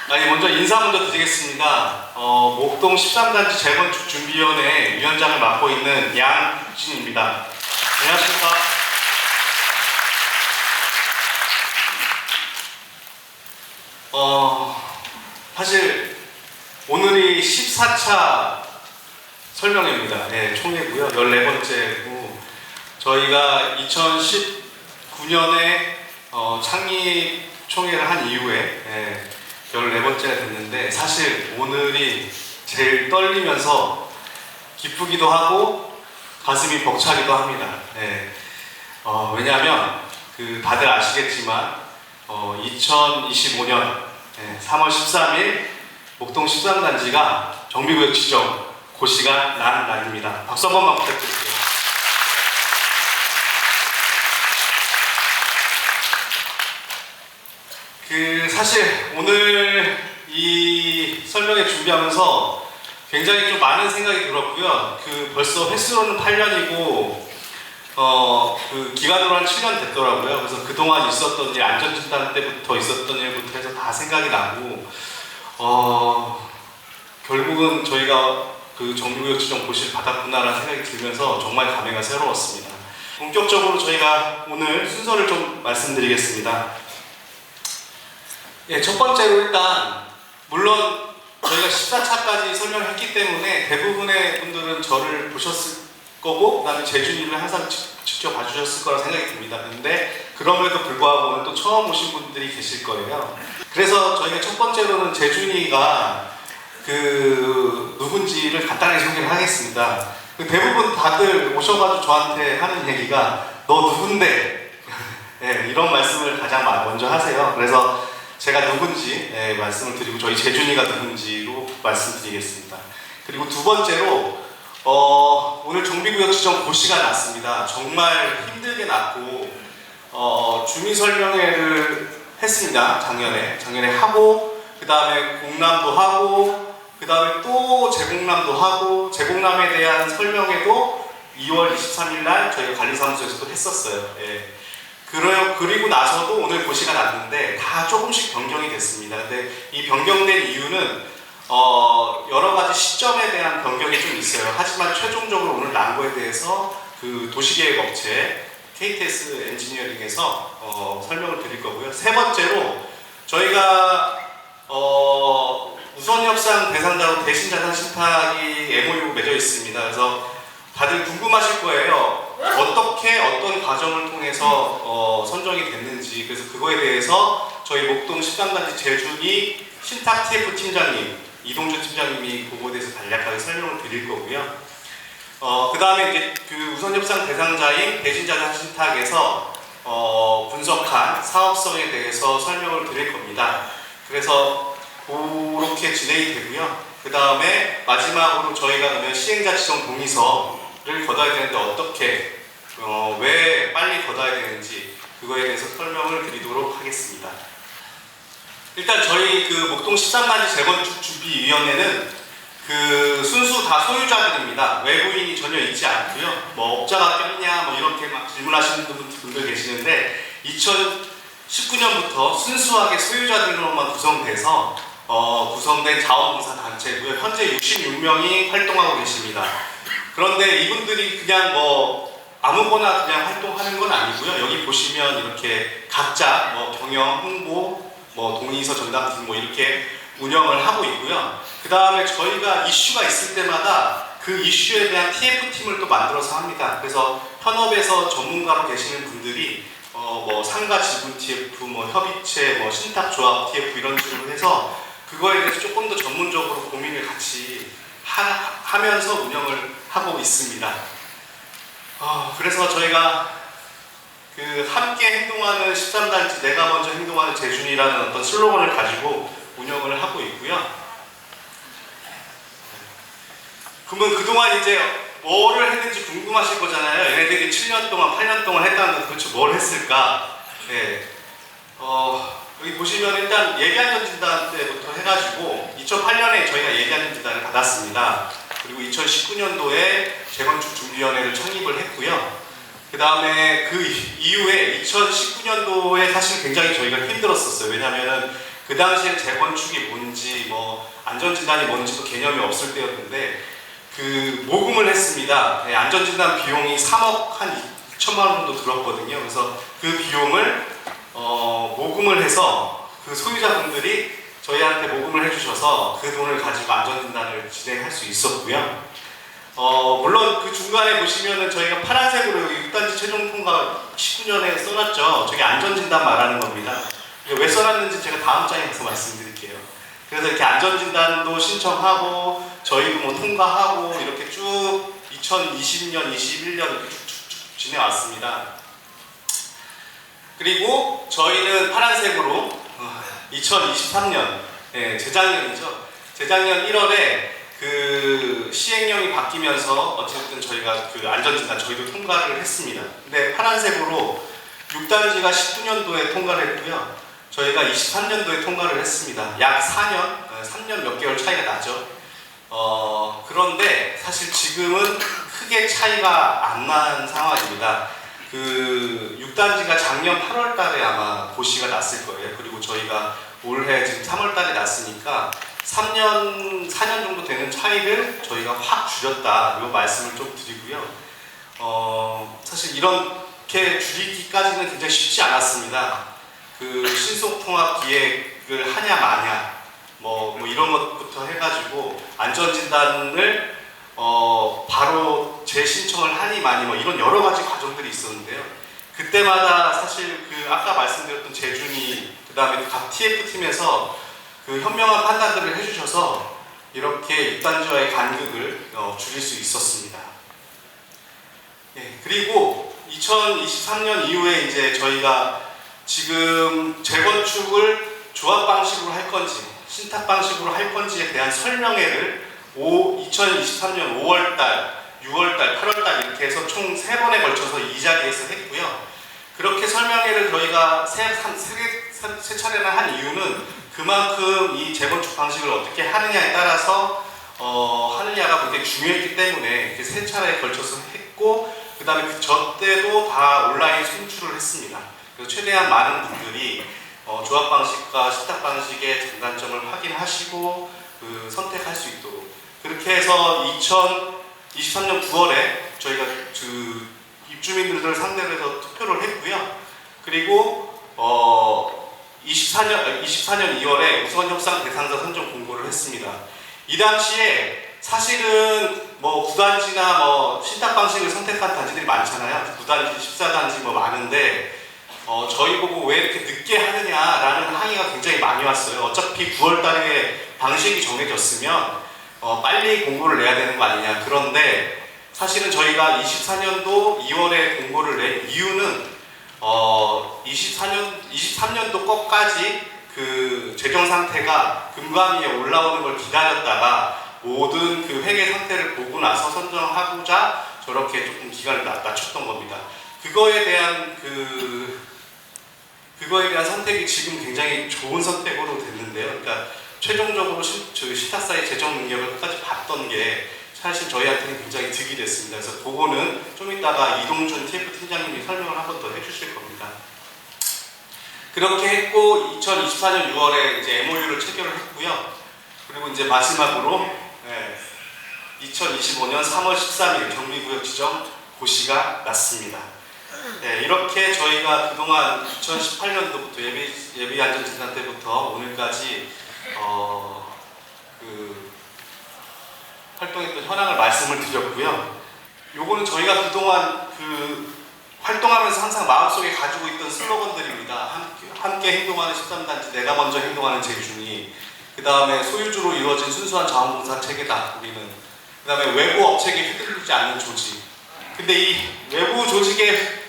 먼저 인사 먼저 드리겠습니다. 목동 13단지 재건축 준비위원회 위원장을 맡고 있는 양진입니다. 안녕하십니까. 사실 오늘이 14차 설명회입니다. 네, 총회고요. 14번째고 저희가 2019년에 창립 총회를 한 이후에 14번째가 됐는데 사실 오늘이 제일 떨리면서 기쁘기도 하고 가슴이 벅차기도 합니다. 왜냐하면 다들 아시겠지만 2025년 3월 13일 목동 13단지가 정비구역 지정 고시가 난 날입니다. 박수 한 번만 부탁드릴게요. 사실 오늘 이 설명회 준비하면서 굉장히 좀 많은 생각이 들었고요. 벌써 횟수로는 8년이고 기간으로 한 7년 됐더라고요. 그래서 그동안 있었던 일, 안전진단 때부터 있었던 일부터 해서 다 생각이 나고 결국은 저희가 정비구역 지정 고시를 받았구나라는 생각이 들면서 정말 감회가 새로웠습니다. 본격적으로 저희가 오늘 순서를 좀 말씀드리겠습니다. 첫 번째로 일단 물론 저희가 14차까지 설명했기 때문에 대부분의 분들은 저를 보셨을 거고 그다음에 재준이를 항상 직접 봐주셨을 거라 생각이 듭니다. 근데 그럼에도 불구하고 오늘 또 처음 오신 분들이 계실 거예요. 그래서 저희가 첫 번째로는 재준이가 누군지를 간단하게 소개를 하겠습니다. 대부분 다들 오셔가지고 저한테 하는 얘기가 너 누군데? 이런 말씀을 가장 먼저 하세요. 그래서 제가 누군지 말씀을 드리고 저희 재준이가 누군지로 말씀드리겠습니다. 그리고 두 번째로 오늘 정비구역 지정 고시가 났습니다. 정말 힘들게 났고 주민설명회를 했습니다. 작년에 하고 그 다음에 공람도 하고 그 다음에 또 재공람도 하고 재공람에 대한 설명회도 2월 23일 날 저희가 관리사무소에서도 했었어요. 그리고 나서도 오늘 고시가 났는데 다 조금씩 변경이 됐습니다. 근데 이 변경된 이유는 여러 가지 시점에 대한 변경이 좀 있어요. 하지만 최종적으로 오늘 난 거에 대해서 도시계획업체 KTS 엔지니어링에서 설명을 드릴 거고요. 세 번째로 저희가 우선협상 대상자로 대신자산 신탁이 MOU 맺어 있습니다. 그래서 다들 궁금하실 거예요. 어떻게 어떤 과정을 통해서 선정이 됐는지. 그래서 그거에 대해서 저희 목동 13단지 재준이 신탁 TF 팀장님, 이동주 팀장님이 그거에 대해서 간략하게 설명을 드릴 거고요. 그 다음에 이제 우선협상 대상자인 대신자산 신탁에서 분석한 사업성에 대해서 설명을 드릴 겁니다. 그래서 그렇게 진행이 되고요. 그 다음에 마지막으로 저희가 그러면 시행자 지정 동의서를 걷어야 되는데 어떻게 왜 빨리 걷어야 되는지 그거에 대해서 설명을 드리도록 하겠습니다. 일단 저희 목동 13단지 재건축 준비위원회는 순수 다 소유자들입니다. 외부인이 전혀 있지 않고요. 업자가 꼈냐 이렇게 막 질문하시는 분들 계시는데 2019년부터 순수하게 소유자들로만 구성돼서 구성된 자원봉사단체고요. 현재 66명이 활동하고 계십니다. 그런데 이분들이 그냥 아무거나 그냥 활동하는 건 아니고요. 여기 보시면 이렇게 각자 경영, 홍보, 동의서 전담 팀 이렇게 운영을 하고 있고요. 그 다음에 저희가 이슈가 있을 때마다 그 이슈에 대한 TF팀을 또 만들어서 합니다. 그래서 현업에서 전문가로 계시는 분들이 상가 지분 TF, 협의체, 신탁조합 TF 이런 식으로 해서 그거에 대해서 조금 더 전문적으로 고민을 같이 하면서 운영을 하고 있습니다. 그래서 저희가 함께 행동하는 13단지 내가 먼저 행동하는 재준이라는 어떤 슬로건을 가지고 운영을 하고 있고요. 그러면 그동안 이제 뭐를 했는지 궁금하실 거잖아요. 얘네들이 7년 동안, 8년 동안 했다는데 도대체 뭘 했을까? 여기 보시면 일단 예비안전진단 때부터 해가지고 2008년에 저희가 예비안전진단을 받았습니다. 그리고 2019년도에 재건축 준비위원회를 창립을 했고요. 그 다음에 그 이후에 2019년도에 사실 굉장히 저희가 힘들었었어요. 왜냐하면 그 당시에 재건축이 뭔지 뭐 안전진단이 뭔지도 개념이 없을 때였는데 그 모금을 했습니다. 네, 안전진단 비용이 3억 한 2천만 원 정도 들었거든요. 그래서 그 비용을 모금을 해서 그 소유자분들이 저희한테 모금을 해주셔서 그 돈을 가지고 안전진단을 진행할 수 있었고요. 물론 그 중간에 보시면은 저희가 파란색으로 여기 6단지 최종 통과 19년에 써놨죠. 저게 안전진단 말하는 겁니다. 왜 써놨는지 제가 다음 장에 가서 말씀드릴게요. 그래서 이렇게 안전진단도 신청하고 저희도 뭐 통과하고 이렇게 쭉 2020년, 21년 이렇게 쭉쭉쭉 지내왔습니다. 그리고 저희는 파란색으로 2023년, 재작년이죠. 재작년 1월에 그 시행령이 바뀌면서 어쨌든 저희가 그 안전진단 저희도 통과를 했습니다. 근데 파란색으로 6단지가 19년도에 통과를 했고요. 저희가 23년도에 통과를 했습니다. 약 3년 몇 개월 차이가 나죠. 그런데 사실 지금은 크게 차이가 안 난 상황입니다. 그 6단지가 작년 8월 달에 아마 고시가 났을 거예요. 그리고 저희가 올해 지금 3월 달에 났으니까 4년 정도 되는 차이를 저희가 확 줄였다. 이 말씀을 좀 드리고요. 사실 이렇게 줄이기까지는 굉장히 쉽지 않았습니다. 그 신속통합 기획을 하냐 마냐 뭐 이런 것부터 해가지고 안전진단을 바로 재신청을 하니 마니 뭐 이런 여러 가지 과정들이 있었는데요. 그때마다 사실 그 아까 말씀드렸던 재준이 그 다음에 각 TF팀에서 그 현명한 판단들을 해주셔서 이렇게 6단지와의 간극을 줄일 수 있었습니다. 그리고 2023년 이후에 이제 저희가 지금 재건축을 조합 방식으로 할 건지 신탁 방식으로 할 건지에 대한 설명회를 2023년 5월달, 6월달, 8월달 이렇게 해서 총 3번에 걸쳐서 이 자리에서 했고요. 그렇게 설명회를 저희가 세 차례나 한 이유는 그만큼 이 재건축 방식을 어떻게 하느냐에 따라서 하느냐가 굉장히 중요했기 때문에 이렇게 3차례에 걸쳐서 했고 그 다음에 저 때도 다 온라인 송출을 했습니다. 그래서 최대한 많은 분들이 조합 방식과 신탁 방식의 장단점을 확인하시고 선택할 수 있도록 그렇게 해서 2023년 9월에 저희가 그 입주민들을 상대로 해서 투표를 했고요. 그리고 24년 2월에 우선 협상 대상자 선정 공고를 했습니다. 이 당시에 사실은 뭐 9단지나 뭐 신탁 방식을 선택한 단지들이 많잖아요. 9단지, 14단지 뭐 많은데 저희 보고 왜 이렇게 늦게 하느냐라는 항의가 굉장히 많이 왔어요. 어차피 9월 달에 방식이 정해졌으면 빨리 공고를 내야 되는 거 아니냐. 그런데 사실은 저희가 24년도 2월에 공고를 낸 이유는 23년도 것까지 그 재정 상태가 금감위에 올라오는 걸 기다렸다가 모든 그 회계 상태를 보고 나서 선정하고자 저렇게 조금 기간을 낮췄던 겁니다. 그거에 대한 선택이 지금 굉장히 좋은 선택으로 됐는데요. 그러니까 최종적으로 저희 시타사의 재정 능력을 끝까지 봤던 게 사실 저희한테는 굉장히 득이 됐습니다. 그래서 그거는 좀 이따가 이동준 TF 팀장님이 설명을 한 번 더 해주실 겁니다. 그렇게 했고 2024년 6월에 이제 MOU를 체결을 했고요. 그리고 이제 마지막으로 2025년 3월 13일 정비구역 지정 고시가 났습니다. 이렇게 저희가 그동안 2018년도부터 예비 안전진단 때부터 오늘까지 활동했던 현황을 말씀을 드렸고요. 요거는 저희가 그동안 활동하면서 항상 마음속에 가지고 있던 슬로건들입니다. 함께 행동하는 13단지, 내가 먼저 행동하는 재준이, 그 다음에 소유주로 이루어진 순수한 자원봉사 체계다, 우리는. 그 다음에 외부 업체에 휘둘리지 않는 조직. 근데 이 외부 조직에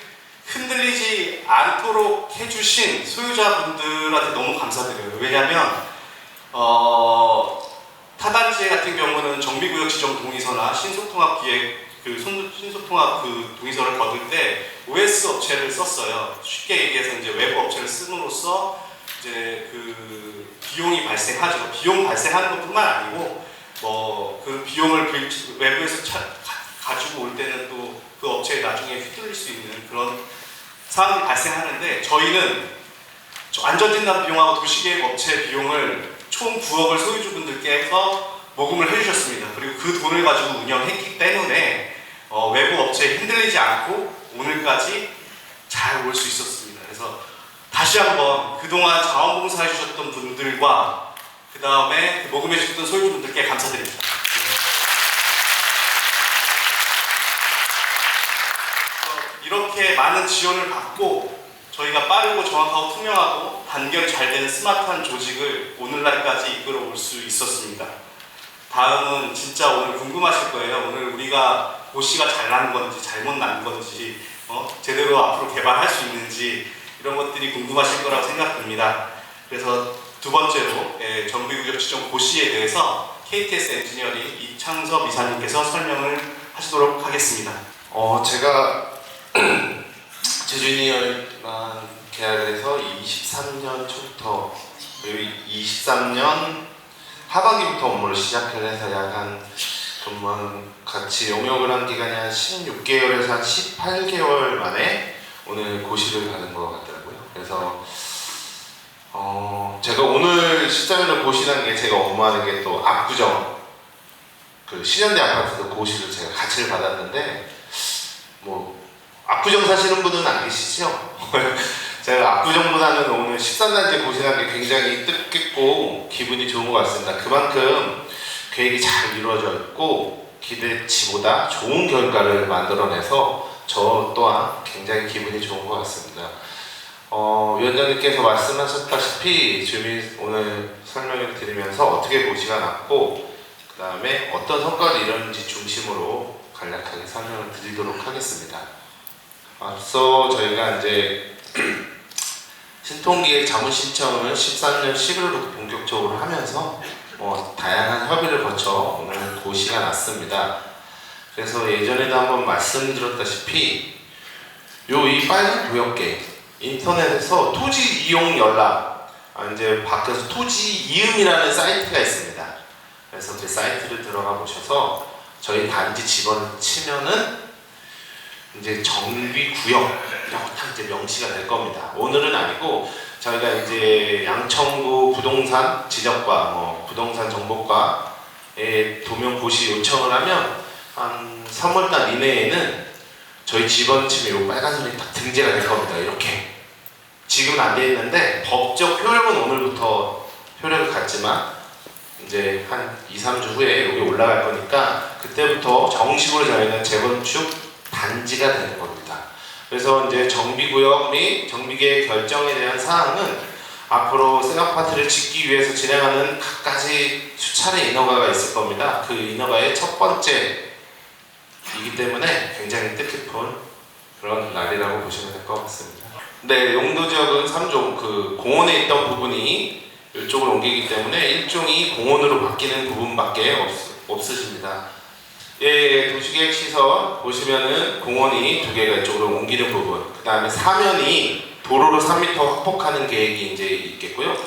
흔들리지 않도록 해주신 소유자분들한테 너무 감사드려요. 왜냐하면 타단지 같은 경우는 정비구역 지정 동의서나 신속통합기획 신속통합 동의서를 거둘 때 OS 업체를 썼어요. 쉽게 얘기해서 이제 외부 업체를 씀으로써 이제 비용이 발생하죠. 비용 발생하는 것뿐만 아니고 그 비용을 외부에서 가지고 올 때는 또 그 업체에 나중에 휘둘릴 수 있는 그런 상황이 발생하는데 저희는 안전진단 비용하고 도시계획 업체 비용을 총 9억을 소유주분들께서 모금을 해주셨습니다. 그리고 그 돈을 가지고 운영했기 때문에 외부 업체에 흔들리지 않고 오늘까지 잘 올 수 있었습니다. 그래서 다시 한번 그동안 자원봉사 해주셨던 분들과 그 다음에 모금해 주셨던 소유주분들께 감사드립니다. 이렇게 많은 지원을 받고 저희가 빠르고 정확하고 투명하고 단결이 잘 되는 스마트한 조직을 오늘날까지 이끌어 올 수 있었습니다. 다음은 진짜 오늘 궁금하실 거예요. 오늘 우리가 고시가 잘 난 건지 잘못 난 건지 제대로 앞으로 개발할 수 있는지 이런 것들이 궁금하실 거라고 생각됩니다. 그래서 두 번째로 정비구역 지정 고시에 대해서 KTS 엔지니어링 이창섭 이사님께서 설명을 하시도록 하겠습니다. 제가 제주인이랑 계약을 해서 23년 초부터 그리고 23년 하반기부터 업무를 시작을 해서 약 한 같이 용역을 한 기간이 한 16개월에서 한 18개월 만에 오늘 고시를 가는 것 같더라고요. 그래서 제가 오늘 실장으로 고시라는 게 제가 업무하는 게 또 압구정 그 신현대 아파트도 고시를 제가 같이 받았는데 압구정 사시는 분은 안 계시죠? 제가 압구정보다는 오늘 13단지 고시라는 게 굉장히 뜻깊고 기분이 좋은 것 같습니다. 그만큼 계획이 잘 이루어져 있고 기대치보다 좋은 결과를 만들어내서 저 또한 굉장히 기분이 좋은 것 같습니다. 위원장님께서 말씀하셨다시피 주민 오늘 설명을 드리면서 어떻게 고시가 났고 그 다음에 어떤 성과를 이뤘는지 중심으로 간략하게 설명을 드리도록 하겠습니다. 앞서 저희가 이제 신통기획 자문 신청을 13년 11월부터 본격적으로 하면서 다양한 협의를 거쳐 오늘 고시가 났습니다. 그래서 예전에도 한번 말씀드렸다시피 이 빨간 구역계 인터넷에서 토지 이용 연락 이제 밖에서 토지 이음이라는 사이트가 있습니다. 그래서 그 사이트를 들어가 보셔서 저희 단지 집어를 치면은 이제 정비구역이라고 딱 이제 명시가 될 겁니다. 오늘은 아니고 저희가 이제 양천구 부동산 지적과 부동산 정보과에 도면 고시 요청을 하면 한 3월달 이내에는 저희 집원 치면 이 빨간 선이 딱 등재가 될 겁니다. 이렇게 지금은 안 돼 있는데 법적 효력은 오늘부터 효력을 갖지만 이제 한 2-3주 후에 여기 올라갈 거니까 그때부터 정식으로 저희는 재건축 단지가 되는 겁니다. 그래서 이제 정비구역 및 정비계획 결정에 대한 사항은 앞으로 새-아파트를 짓기 위해서 진행하는 각가지 수차례 인허가가 있을 겁니다. 그 인허가의 첫 번째이기 때문에 굉장히 뜻깊은 그런 날이라고 보시면 될 것 같습니다. 네, 용도지역은 3종 그 공원에 있던 부분이 이쪽으로 옮기기 때문에 일종이 공원으로 바뀌는 부분밖에 없으십니다. 예, 도시계획 시설 보시면은 공원이 2개가 이쪽으로 옮기는 부분, 그 다음에 사면이 도로로 3m 확폭하는 계획이 이제 있겠고요.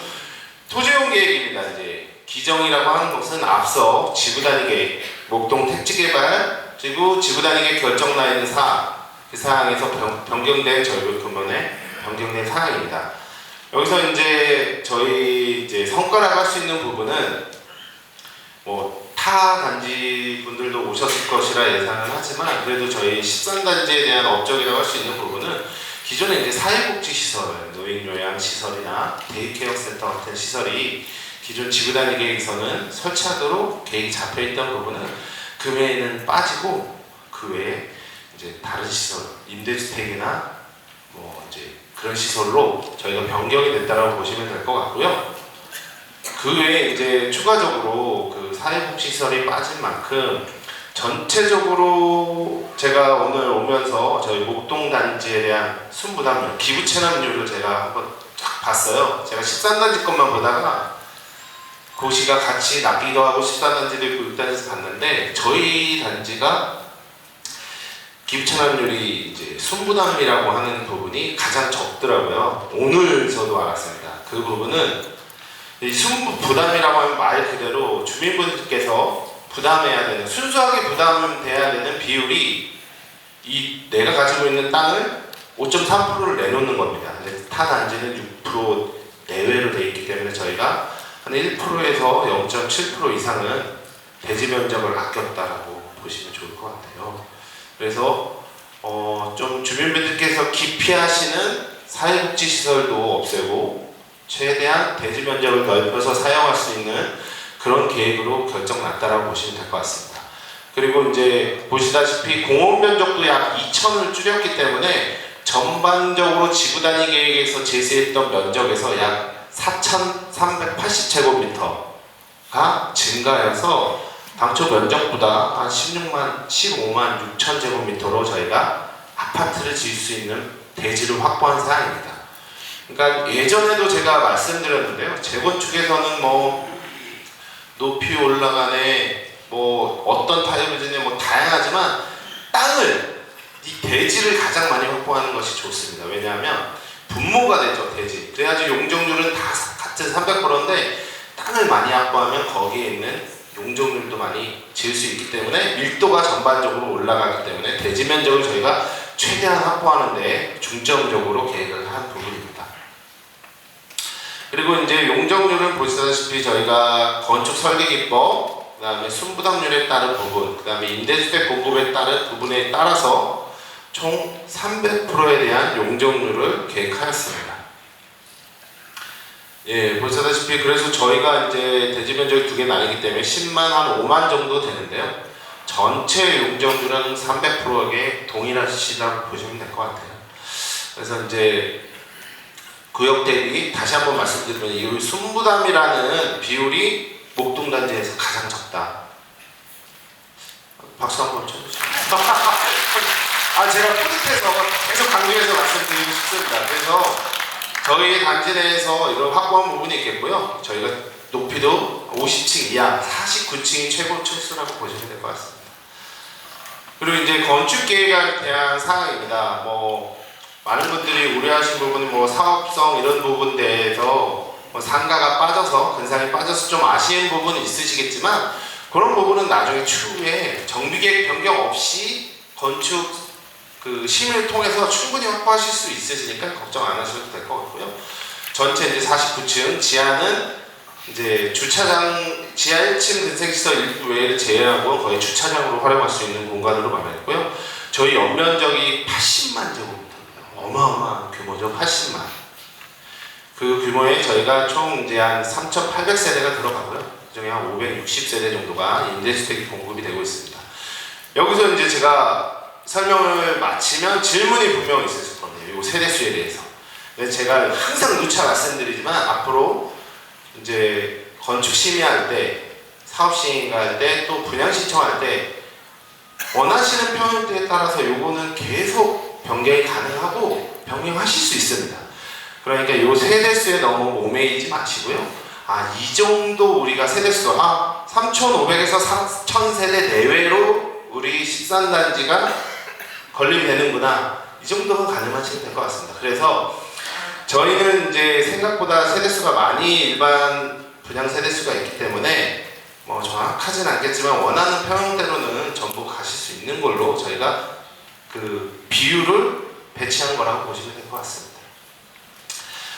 토지용 계획입니다. 이제 기정이라고 하는 것은 앞서 지구단위 계획, 목동 택지개발, 그리고 지구단위 계획 결정 나 있는 사항, 그 사항에서 변경된 저희별 근본에 변경된 사항입니다. 여기서 이제 저희 이제 성과라고 할 수 있는 부분은 타 단지 분들도 오셨을 것이라 예상은 하지만 그래도 저희 13단지에 대한 업적이라고 할 수 있는 부분은 기존에 이제 사회복지시설, 노인요양시설이나 데이케어 센터 같은 시설이 기존 지구단위 계획에서는 설치하도록 계획이 잡혀있던 부분은 금액은 빠지고 그 외에 이제 다른 시설, 임대주택이나 이제 그런 시설로 저희가 변경이 됐다고 보시면 될 것 같고요. 그 외에 이제 추가적으로 그 사회복지시설이 빠진 만큼 전체적으로 제가 오늘 오면서 저희 목동 단지에 대한 순부담률, 기부 체납률을 제가 한번 쫙 봤어요. 제가 13단지 것만 보다가 고시가 같이 낫기도 하고 13단지도 있고 6단지에서 봤는데 저희 단지가 기부 체납률이 이제 순부담이라고 하는 부분이 가장 적더라고요. 오늘 저도 알았습니다. 그 부분은 이 순부담이라고 하면 말 그대로 주민분들께서 부담해야 되는, 순수하게 부담돼야 되는 비율이 내가 가지고 있는 땅을 5.3%를 내놓는 겁니다. 근데 타 단지는 6% 내외로 되어 있기 때문에 저희가 한 1%에서 0.7% 이상은 대지 면적을 아꼈다라고 보시면 좋을 것 같아요. 그래서 좀 주민분들께서 기피하시는 사회복지시설도 없애고 최대한 대지 면적을 넓혀서 사용할 수 있는 그런 계획으로 결정났다라고 보시면 될 것 같습니다. 그리고 이제 보시다시피 공원 면적도 약 2,000을 줄였기 때문에 전반적으로 지구단위 계획에서 제시했던 면적에서 약 4,380제곱미터가 증가해서 당초 면적보다 한 15만 6천 제곱미터로 저희가 아파트를 지을 수 있는 대지를 확보한 사항입니다. 그러니까 예전에도 제가 말씀드렸는데요. 재건축에서는 뭐 높이 올라가네, 뭐 어떤 타입이지 뭐 다양하지만 땅을 이 대지를 가장 많이 확보하는 것이 좋습니다. 왜냐하면 분모가 되죠, 대지. 그래야지 용적률은 다 같은 300%인데 땅을 많이 확보하면 거기에 있는 용적률도 많이 지을 수 있기 때문에 밀도가 전반적으로 올라가기 때문에 대지 면적을 저희가 최대한 확보하는 데 중점적으로 계획을 한 부분입니다. 그리고 이제 용적률은 보시다시피 저희가 건축 설계 기법, 그 다음에 순부담률에 따른 부분, 그 다음에 임대주택 공급에 따른 부분에 따라서 총 300%에 대한 용적률을 계획하였습니다. 예, 보시다시피 그래서 저희가 이제 대지 면적이 두 개 나뉘기 때문에 10만 한 5만 정도 되는데요. 전체 용적률은 300%에게 동일하시다고 보시면 될 것 같아요. 그래서 이제 구역 대비 다시 한번 말씀드리면 이 순부담이라는 비율이 목동단지에서 가장 적다. 박수 한번 쳐주시죠. 제가 뿌듯해서 계속 강조해서 말씀드리고 싶습니다. 그래서 저희 단지 내에서 이런 확보한 부분이 있겠고요. 저희가 높이도 50층 이하, 49층이 최고 층수라고 보시면 될 것 같습니다. 그리고 이제 건축 계획에 대한 사항입니다. 뭐 많은 분들이 우려하신 부분은 뭐 사업성 이런 부분 대해서 뭐 상가가 빠져서 근상이 빠져서 좀 아쉬운 부분은 있으시겠지만 그런 부분은 나중에 추후에 정비계획 변경 없이 건축 그 심의를 통해서 충분히 확보하실 수 있으시니까 걱정 안 하셔도 될 것 같고요. 전체 이제 49층 지하는 이제 주차장 지하 1층 근생시설 일부 외를 제외하고 거의 주차장으로 활용할 수 있는 공간으로 마련했고요. 저희 연면적이 80만 제곱미터입니다. 어마어마한 규모죠. 80만. 그 규모에 저희가 총 이제 한 3,800세대가 들어가고요. 그중에 한 560세대 정도가 임대주택이 공급이 되고 있습니다. 여기서 이제 제가 설명을 마치면 질문이 분명히 있을 겁니다. 이 세대수에 대해서. 그래서 제가 항상 누차 말씀드리지만 앞으로 이제 건축 심의할 때, 사업 시행할 때, 또 분양 신청할 때 원하시는 평형대에 따라서 요거는 계속 변경이 가능하고 변경하실 수 있습니다. 그러니까 요 세대수에 너무 얽매이지 마시고요. 이 정도 우리가 세대수 3,500에서 4,000세대 내외로 우리 13단지가 건립되는구나. 이 정도는 가능하시면 될 것 같습니다. 그래서 저희는 이제 생각보다 세대수가 많이 일반 분양 세대수가 있기 때문에 뭐 정확하진 않겠지만 원하는 평형대로는 전부 가실 수 있는 걸로 저희가 그 비율을 배치한 거라고 보시면 될 것 같습니다.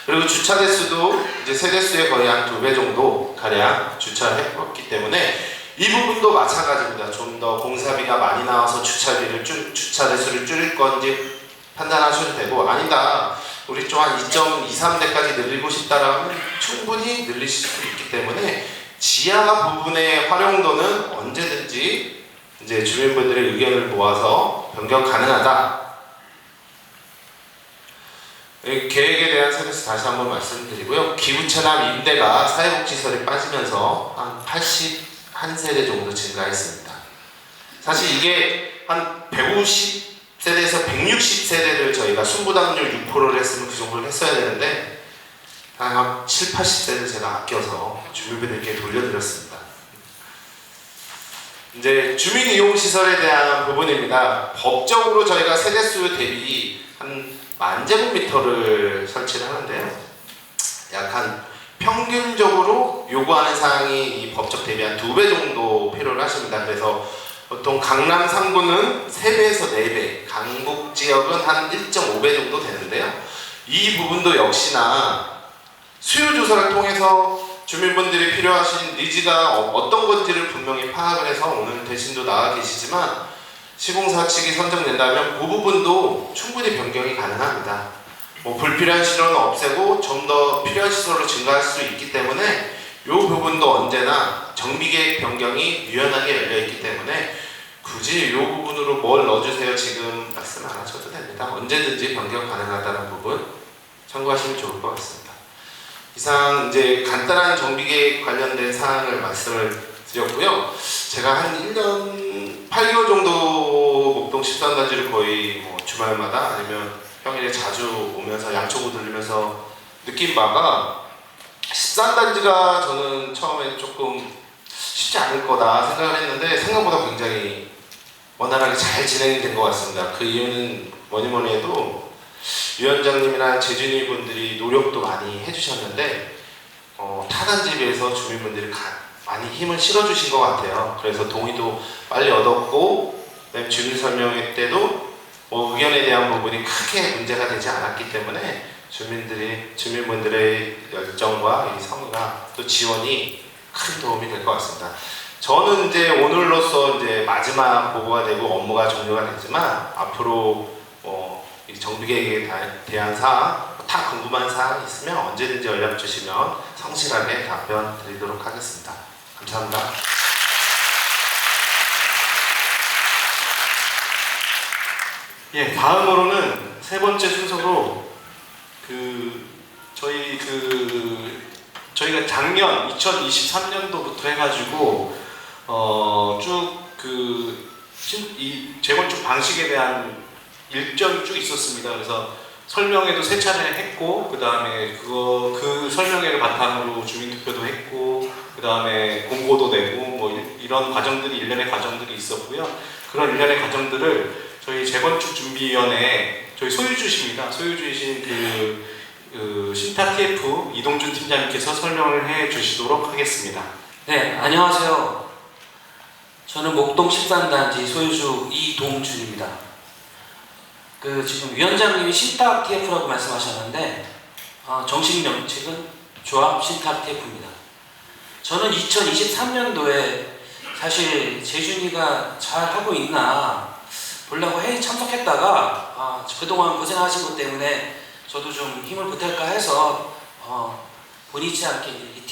그리고 주차 대수도 이제 세대수의 거의 한 2배 정도 가량 주차를 해봤기 때문에 이 부분도 마찬가지입니다. 좀 더 공사비가 많이 나와서 주차 대수를 줄일 건지 판단하셔도 되고, 아니다 우리 좀 한 2.23대까지 늘리고 싶다라면 충분히 늘리실 수 있기 때문에 지하 부분의 활용도는 언제든지 이제 주민분들의 의견을 모아서 변경 가능하다. 계획에 대한 세대수 다시 한번 말씀드리고요. 기부채납 임대가 사회복지시설에 빠지면서 한 81세대 정도 증가했습니다. 사실 이게 한 150세대에서 160세대를 저희가 순부담률 6%를 했으면 그 정도를 했어야 되는데 한 7, 80세대를 제가 아껴서 주민분들께 돌려드렸습니다. 이제 주민이용시설에 대한 부분입니다. 법적으로 저희가 세대수 대비 한 10,000제곱미터를 설치를 하는데요. 약 한 평균적으로 요구하는 사항이 이 법적 대비 한 2배 정도 필요를 하십니다. 그래서 보통 강남 3구는 3배에서 4배, 강북 지역은 한 1.5배 정도 되는데요. 이 부분도 역시나 수요 조사를 통해서 주민분들이 필요하신 니즈가 어떤 건지를 분명히 파악을 해서 오늘 대신도 나와 계시지만 시공사 측이 선정된다면 그 부분도 충분히 변경이 가능합니다. 뭐 불필요한 시설은 없애고 좀 더 필요한 시설로 증가할 수 있기 때문에 이 부분도 언제나 정비계획 변경이 유연하게 열려있기 때문에 굳이 이 부분으로 뭘 넣어주세요 지금 말씀 안 하셔도 됩니다. 언제든지 변경 가능하다는 부분 참고하시면 좋을 것 같습니다. 이상 이제 간단한 정비계획 관련된 사항을 말씀을 드렸고요. 제가 한 1년 8개월 정도 목동 13단지를 거의 뭐 주말마다 아니면 평일에 자주 오면서 양초구 들리면서 느낀 바가 13단지가 저는 처음에 조금 쉽지 않을 거다 생각을 했는데 생각보다 굉장히 원활하게 잘 진행이 된 것 같습니다. 그 이유는 뭐니 해도 위원장님이나 재준이 분들이 노력도 많이 해주셨는데 타단지에 비해서 주민분들이 많이 힘을 실어주신 것 같아요. 그래서 동의도 빨리 얻었고 주민 설명회 때도 뭐 의견에 대한 부분이 크게 문제가 되지 않았기 때문에 주민분들의 열정과 이 성의가 또 지원이 큰 도움이 될 것 같습니다. 저는 이제 오늘로써 이제 마지막 보고가 되고 업무가 종료가 됐지만 앞으로 이 정비계획에 대한 사항, 다 궁금한 사항이 있으면 언제든지 연락 주시면 성실하게 답변 드리도록 하겠습니다. 감사합니다. 예, 다음으로는 세 번째 순서로 저희가 작년 2023년도부터 해가지고 이 재건축 방식에 대한 일정이 쭉 있었습니다. 그래서 설명회도 3차례 했고 그 다음에 그 설명회를 바탕으로 주민투표도 했고 그 다음에 공고도 내고 뭐 이런 과정들이 일련의 과정들이 있었고요. 그런 일련의 과정들을 저희 재건축준비위원회 저희 소유주십니다. 소유주이신 신타 TF 이동준 팀장님께서 설명을 해 주시도록 하겠습니다. 네, 안녕하세요. 저는 목동 13단지 소유주 이동준입니다. 지금 위원장님이 신타 TF라고 말씀하셨는데 정식 명칭은 조합 신타 TF입니다. 저는 2023년도에 사실 재준이가 잘 하고 있나 보려고 회의 참석했다가 그동안 고생하신 것 때문에 저도 좀 힘을 보탤까 해서 본의치 않게 이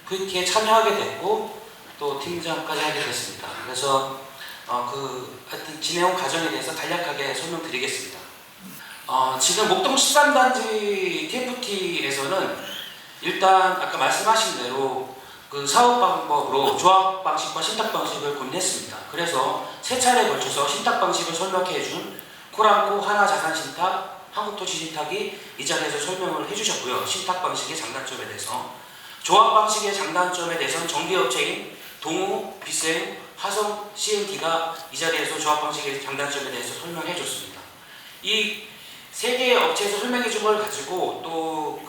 TF에 참여하게 됐고 또 팀장까지 하게 됐습니다. 그래서 하여튼 진행 과정에 대해서 간략하게 설명드리겠습니다. 지금 목동 13단지 TFT에서는 일단 아까 말씀하신 대로 그 사업 방법으로 조합 방식과 신탁 방식을 고민했습니다. 그래서 3차례에 걸쳐서 신탁 방식을 설명해 준 코랑코 하나자산신탁, 한국도시신탁이 이 자리에서 설명을 해주셨고요. 신탁 방식의 장단점에 대해서, 조합 방식의 장단점에 대해서는 정비업체인 동우, 비생, 화성, CNT가 이 자리에서 조합 방식의 장단점에 대해서 설명해 줬습니다. 이 3개의 업체에서 설명해 준 걸 가지고 또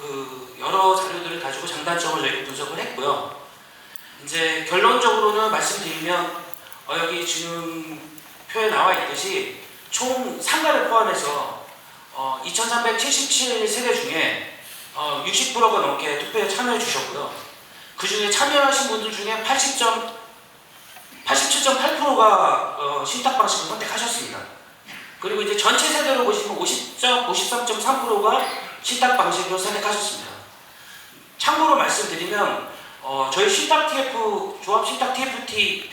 여러 자료들을 가지고 장단점을 저희가 분석을 했고요. 이제 결론적으로는 말씀드리면 여기 지금 표에 나와 있듯이 총 상가를 포함해서 2,377세대 중에 60%가 넘게 투표에 참여해 주셨고요. 그 중에 참여하신 분들 중에 87.8%가 신탁 방식을 선택하셨습니다. 그리고 이제 전체 세대로 보시면 53.3%가 신탁 방식으로 선택하셨습니다. 참고로 말씀드리면 저희 신탁 TF, 조합 신탁 TFT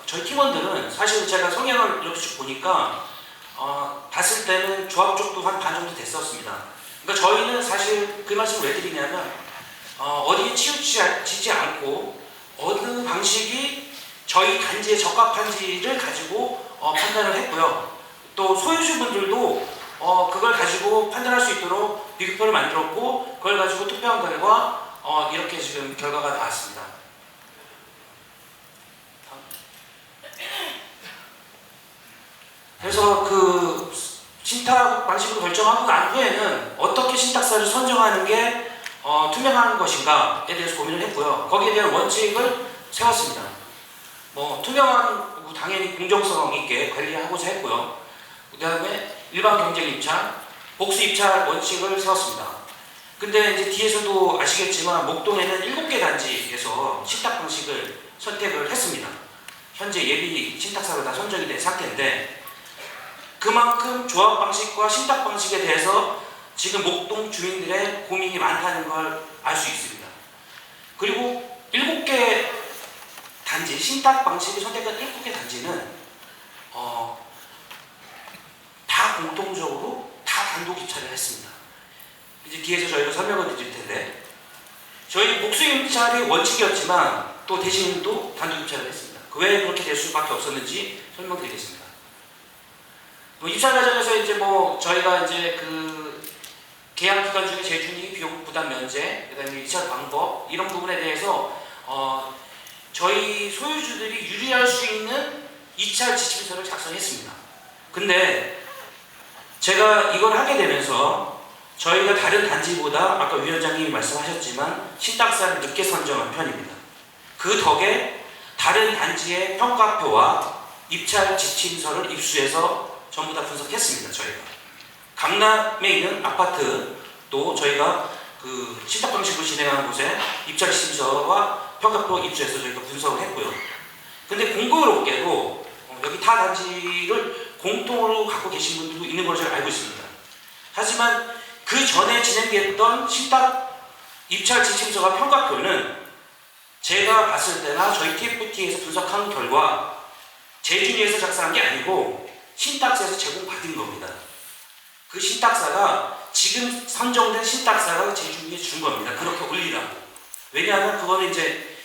저희 팀원들은 사실 제가 성향을 이렇게 쭉 보니까 봤을 때는 조합 쪽도 한 반 정도 됐었습니다. 그러니까 저희는 사실 그 말씀을 왜 드리냐면 어디에 치우치지 않고 어느 방식이 저희 단지에 적합한지를 가지고 판단을 했고요. 또 소유주분들도 그걸 가지고 판단할 수 있도록 비교표를 만들었고 그걸 가지고 투표한 결과 이렇게 지금 결과가 나왔습니다. 그래서 그 신탁 방식으로 결정하고 난 후에는 어떻게 신탁사를 선정하는 게 투명한 것인가에 대해서 고민을 했고요. 거기에 대한 원칙을 세웠습니다. 투명한 당연히 공정성 있게 관리하고자 했고요. 그 다음에 일반 경쟁 입찰, 복수 입찰 원칙을 세웠습니다. 근데 이제 뒤에서도 아시겠지만 목동에는 7개 단지에서 신탁 방식을 선택을 했습니다. 현재 예비 신탁사로 다 선정이 된 상태인데 그만큼 조합 방식과 신탁 방식에 대해서 지금 목동 주민들의 고민이 많다는 걸 알 수 있습니다. 그리고 7개 단지, 신탁 방식을 선택한 7개 단지는 다 공통적으로 다 단독 입찰을 했습니다. 이제 뒤에서 저희가 설명을 드릴 텐데 저희 복수 입찰이 원칙이었지만 또 대신 또 단독 입찰을 했습니다. 왜 그렇게 될 수밖에 없었는지 설명드리겠습니다. 입찰 과정에서 이제 저희가 이제 계약 기간 중에 재준위 비용 부담 면제, 그다음에 입찰 방법 이런 부분에 대해서 저희 소유주들이 유리할 수 있는 입찰 지침서를 작성했습니다. 근데 제가 이걸 하게 되면서 저희가 다른 단지보다 아까 위원장님이 말씀하셨지만 신탁사를 늦게 선정한 편입니다. 그 덕에 다른 단지의 평가표와 입찰 지침서를 입수해서 전부 다 분석했습니다. 저희가 강남에 있는 아파트 또 저희가 신탁 방식으로 진행하는 곳에 입찰 지침서와 평가표 입수해서 저희가 분석을 했고요. 근데 공교롭게도 여기 타 단지를 공통으로 갖고 계신 분들도 있는 걸로 제가 알고 있습니다. 하지만 그 전에 진행됐던 신탁 입찰 지침서와 평가표는 제가 봤을 때나 저희 TFT에서 분석한 결과 재준위에서 작성한 게 아니고 신탁사에서 제공받은 겁니다. 그 신탁사가 지금 선정된 신탁사가 재준위에 준 겁니다. 그렇게 올리라고. 왜냐하면 그거는 이제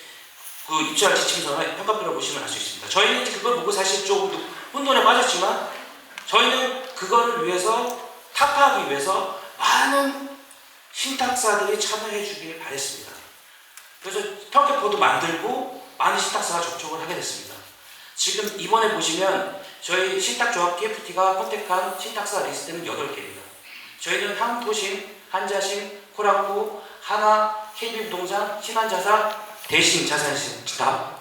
그 입찰 지침서나 평가표를 보시면 알 수 있습니다. 저희는 이제 그걸 보고 사실 조금 혼돈에 빠졌지만 저희는 그거를 위해서 타파하기 위해서 많은 신탁사들이 참여해 주길 바랬습니다. 그래서 평가표도 만들고 많은 신탁사가 접촉을 하게 됐습니다. 지금 이번에 보시면 저희 신탁조합 TFT가 선택한 신탁사 리스트는 8개입니다. 저희는 한토신, 한자신, 코랑코, 하나, KB부동산, 신한자산, 대신자산신탁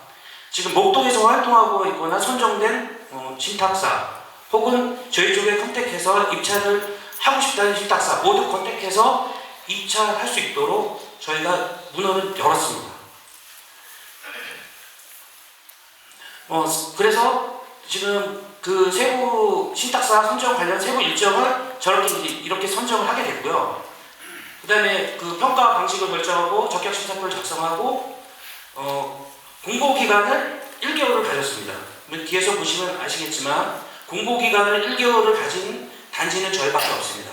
지금 목동에서 활동하고 있거나 선정된 신탁사 혹은 저희 쪽에 컨택해서 입찰을 하고 싶다는 신탁사 모두 컨택해서 입찰할 수 있도록 저희가 문을 열었습니다. 그래서 지금 그 세부 신탁사 선정 관련 세부 일정을 이렇게 선정을 하게 됐고요. 그 다음에 그 평가 방식을 결정하고 적격 신탁표를 작성하고 공고 기간을 1개월을 가졌습니다. 뒤에서 보시면 아시겠지만 공고 기간을 1개월을 가진 단지는 저희밖에 없습니다.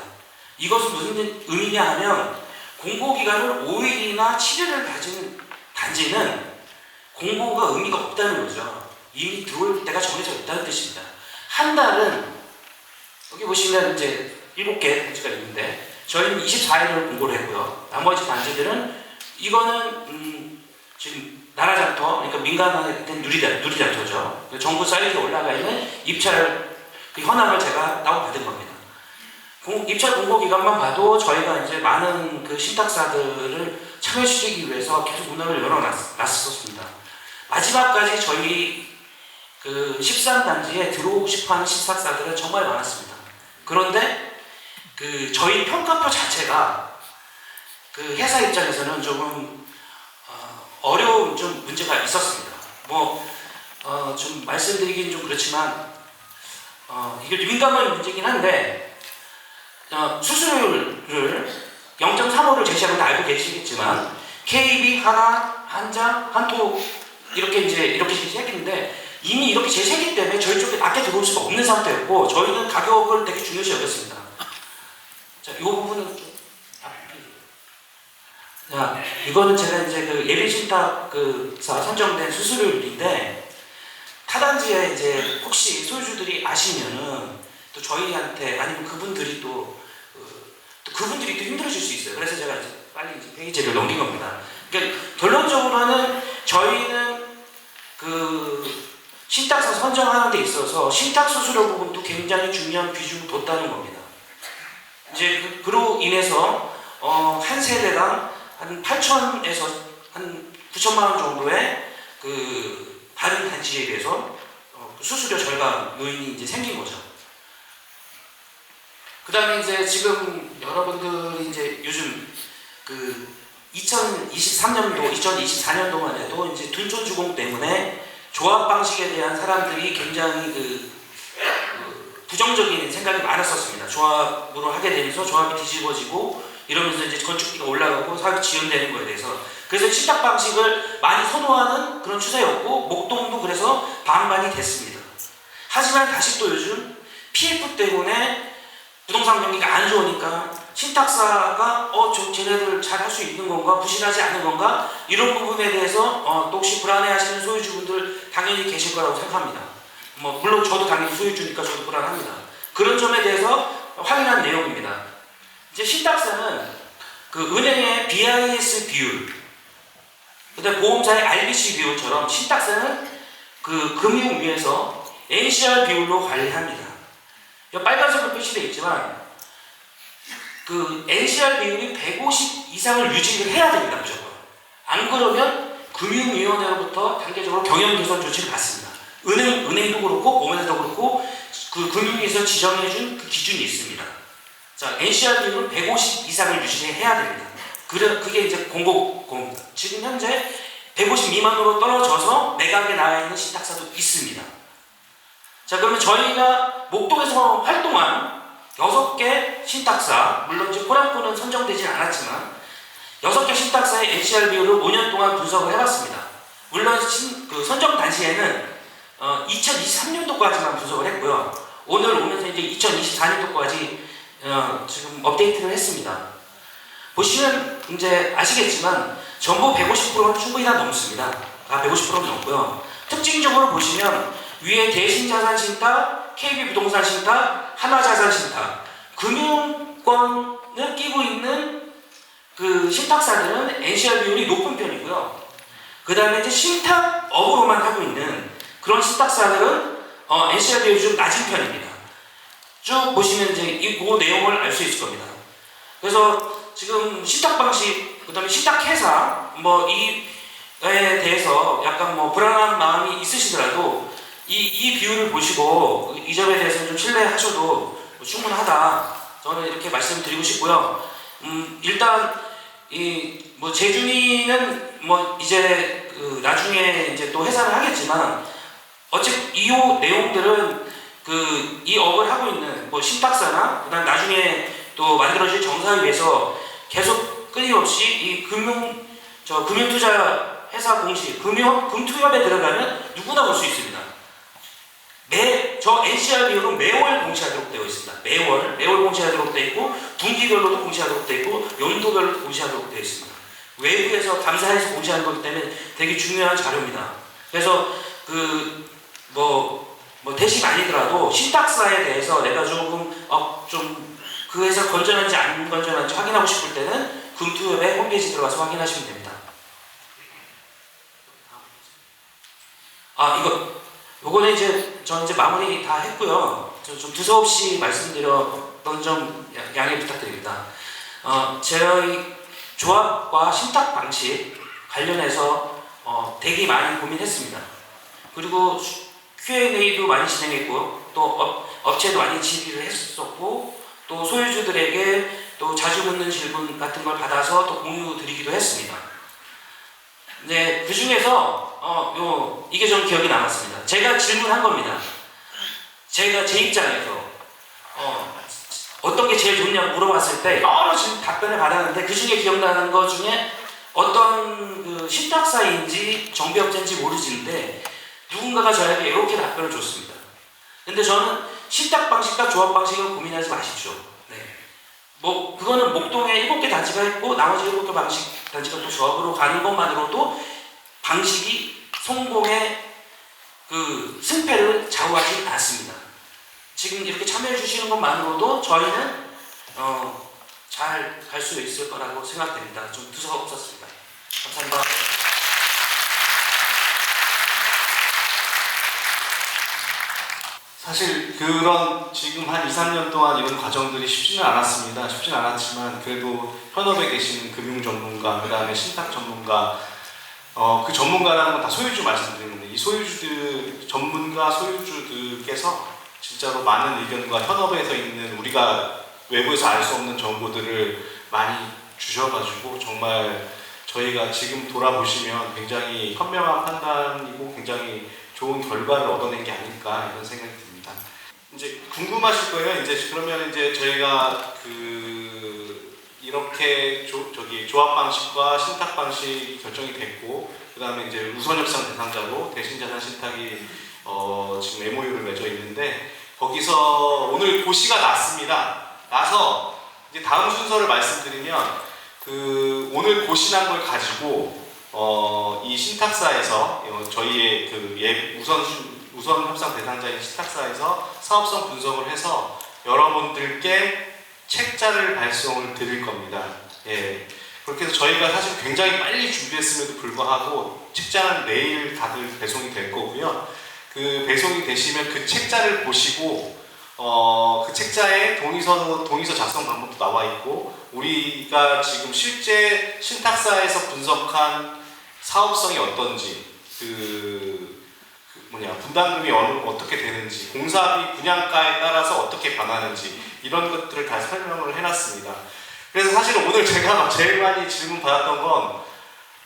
이것은 무슨 의미냐 하면 공고 기간을 5일이나 7일을 가진 단지는 공고가 의미가 없다는 거죠. 이미 들어올 때가 정해져 있다는 뜻입니다. 한 달은 여기 보시면 이제 7개 단지가 있는데 저희는 24일을 공고를 했고요. 나머지 단지들은 이거는 지금 나라장터, 그러니까 민간화된 누리장터죠. 정부 사이트에 올라가 있는 입찰 현황을 제가 다운받은 겁니다. 입찰 공고 기간만 봐도 저희가 이제 많은 그 신탁사들을 참여시키기 위해서 계속 문을 열어놨었습니다. 마지막까지 저희 그 13단지에 들어오고 싶어하는 신탁사들은 정말 많았습니다. 그런데 그 저희 평가표 자체가 그 회사 입장에서는 조금 어려운 좀 문제가 있었습니다. 좀 말씀드리긴 좀 그렇지만 이게 민감한 문제긴 한데 수수료를 0.35를 제시하는 건 알고 계시겠지만 KB, 하나, 한자, 한토 이렇게 제시했는데 이미 이렇게 제시했기 때문에 저희 쪽에 낮게 들어올 수가 없는 상태였고 저희는 가격을 되게 중요시 여겼습니다. 자, 이 부분은 좀 자, 이거는 제가 이제 그 예비 신탁사 선정된 수수료율인데 타단지에 이제 혹시 소유주들이 아시면은 또 저희한테 아니면 그분들이 또 그분들이 또 힘들어질 수 있어요. 그래서 제가 이제 빨리 이제 페이지를 넘긴 겁니다. 그러니까 결론적으로는 저희는 그 신탁사 선정하는 데 있어서 신탁 수수료 부분도 굉장히 중요한 비중을 뒀다는 겁니다. 이제 그로 인해서 한 세대당 한 8천에서 한 9천만 원 정도의 그 다른 단지에 비해서 수수료 절감 요인이 이제 생긴 거죠. 그 다음에 이제 지금 여러분들이 이제 요즘 그 2023년도, 2024년도만 해도 이제 둔촌주공 때문에 조합 방식에 대한 사람들이 굉장히 부정적인 생각이 많았었습니다. 조합으로 하게 되면서 조합이 뒤집어지고 이러면서 이제 건축비가 올라가고 사업이 지연되는 거에 대해서 그래서 신탁 방식을 많이 선호하는 그런 추세였고 목동도 그래서 반반이 됐습니다. 하지만 다시 또 요즘 PF 때문에 부동산 경기가 안 좋으니까 신탁사가 쟤네들 잘 할 수 있는 건가 부실하지 않은 건가 이런 부분에 대해서 또 혹시 불안해하시는 소유주분들 당연히 계실 거라고 생각합니다. 뭐 물론 저도 당연히 소유주니까 저도 불안합니다. 그런 점에 대해서 확인한 내용입니다. 이제 신탁사는 그 은행의 BIS 비율, 그다음 보험사의 RBC 비율처럼 신탁사는 그 금융위에서 NCR 비율로 관리합니다. 빨간색으로 표시되어 있지만 그 NCR 비율이 150 이상을 유지를 해야 됩니다. 무조건. 안 그러면 금융위원회로부터 단계적으로 경영 개선 조치를 받습니다. 은행도 그렇고 보험회사도 그렇고 그 금융위에서 지정해준 그 기준이 있습니다. 자, NCR 비율은 150 이상을 유지해야 됩니다. 그게 이제 공고공. 지금 현재 150 미만으로 떨어져서 매각에 나와 있는 신탁사도 있습니다. 자, 그러면 저희가 목동에서 활동한 6개 신탁사, 물론 이제 포란코는 선정되진 않았지만 6개 신탁사의 NCR 비율을 5년 동안 분석을 해봤습니다. 물론 그 선정 당시에는 2023년도까지만 분석을 했고요. 오늘 오면서 이제 2024년도까지 지금 업데이트를 했습니다. 보시면 이제 아시겠지만 전부 150%는 충분히 다 넘습니다. 150%는 넘고요. 특징적으로 보시면 위에 대신자산신탁, KB부동산신탁, 하나자산신탁, 금융권을 끼고 있는 그 신탁사들은 NCR 비율이 높은 편이고요. 그 다음에 이제 신탁업으로만 하고 있는 그런 신탁사들은 NCR 비율이 좀 낮은 편입니다. 쭉 보시면 이제 그 내용을 알 수 있을 겁니다. 그래서 지금 신탁 방식, 그 다음에 신탁회사, 이에 대해서 약간 불안한 마음이 있으시더라도 이 비율을 보시고 이 점에 대해서 좀 신뢰하셔도 충분하다. 저는 이렇게 말씀드리고 싶고요. 일단 재준이는 이제 나중에 이제 또 회사를 하겠지만 이 내용들은 이 업을 하고 있는 신탁사나 그다음 나중에 또 만들어질 정사위에서 계속 끊임없이 이 금융투자 회사 공시 금투협에 들어가면 누구나 볼 수 있습니다. 저 NCR 비율은 매월 공시하도록 되어 있습니다. 매월 공시하도록 되어 있고 분기별로도 공시하도록 되어 있고 연도별로도 공시하도록 되어 있습니다. 외부에서 감사해서 공시하는 거기 때문에 되게 중요한 자료입니다. 그래서 대신 아니더라도 신탁사에 대해서 내가 조금 좀 그 회사 건전한지 안 건전한지 확인하고 싶을 때는 금투협의 홈페이지 들어가서 확인하시면 됩니다. 요거는 이제 저는 이제 마무리 다 했고요. 좀 두서없이 말씀드렸던 점 양해 부탁드립니다. 저희 조합과 신탁 방식 관련해서 되게 많이 고민했습니다. 그리고 Q&A도 많이 진행했고 또 업체도 많이 질의를 했었고 또 소유주들에게 또 자주 묻는 질문 같은 걸 받아서 또 공유 드리기도 했습니다. 네, 그 중에서 이게 좀 기억이 남았습니다. 제가 질문한 겁니다. 제가 제 입장에서 어떤 게 제일 좋냐고 물어봤을 때 여러 답변을 받았는데 그 중에 기억나는 것 중에 어떤 신탁사인지 정비업체인지 모르지는데 누군가가 저에게 이렇게 답변을 줬습니다. 근데 저는 신탁 방식과 조합 방식을 고민하지 마십시오. 네. 그거는 목동에 7개 단지가 있고 나머지 7개 단지가 또 조합으로 가는 것만으로도 방식이 성공의 승패를 좌우하지 않습니다. 지금 이렇게 참여해 주시는 것만으로도 저희는 잘 갈 수 있을 거라고 생각됩니다. 좀 두서가 없었습니다. 감사합니다. 사실 그런 지금 한 2, 3년 동안 이런 과정들이 쉽지는 않았습니다. 쉽지는 않았지만 그래도 현업에 계시는 금융 전문가, 그 다음에 신탁 전문가 그 전문가라는 건 다 소유주 말씀드리는데 이 소유주들 전문가 소유주들께서 진짜로 많은 의견과 현업에서 있는 우리가 외부에서 알 수 없는 정보들을 많이 주셔가지고 정말 저희가 지금 돌아보시면 굉장히 현명한 판단이고 굉장히 좋은 결과를 얻어낸 게 아닐까 이런 생각이 듭니다. 이제 궁금하실 거예요. 이제 그러면 이제 저희가 이렇게 조합 방식과 신탁 방식이 결정이 됐고 그 다음에 이제 우선 협상 대상자로 대신자산 신탁이 지금 MOU를 맺어 있는데 거기서 오늘 고시가 났습니다. 나서 이제 다음 순서를 말씀드리면 오늘 고시난 걸 가지고 이 신탁사에서 저희의 우선 협상 대상자인 신탁사에서 사업성 분석을 해서 여러분들께 책자를 발송을 드릴 겁니다. 예. 그렇게 해서 저희가 사실 굉장히 빨리 준비했음에도 불구하고 책자는 내일 다들 배송이 될 거고요. 그 배송이 되시면 그 책자를 보시고 그 책자에 동의서 작성 방법도 나와 있고 우리가 지금 실제 신탁사에서 분석한 사업성이 어떤지 분담금이 어떻게 되는지 공사비 분양가에 따라서 어떻게 변하는지 이런 것들을 다 설명을 해놨습니다. 그래서 사실 오늘 제가 제일 많이 질문 받았던 건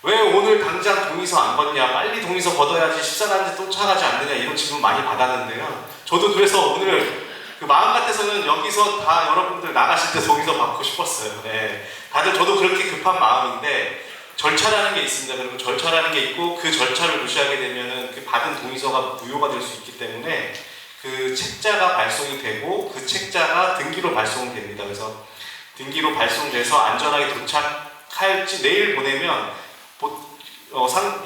왜 오늘 당장 동의서 안 걷냐, 빨리 동의서 걷어야지 14단지 쫓아가지 않느냐 이런 질문 많이 받았는데요. 저도 그래서 오늘 마음 같아서는 여기서 다 여러분들 나가실 때 동의서 받고 싶었어요. 네. 다들 저도 그렇게 급한 마음인데 절차라는 게 있습니다. 그리고 절차라는 게 있고 그 절차를 무시하게 되면은 그 받은 동의서가 무효가 될 수 있기 때문에 그 책자가 발송이 되고 그 책자가 등기로 발송됩니다. 그래서 등기로 발송돼서 안전하게 도착할지 내일 보내면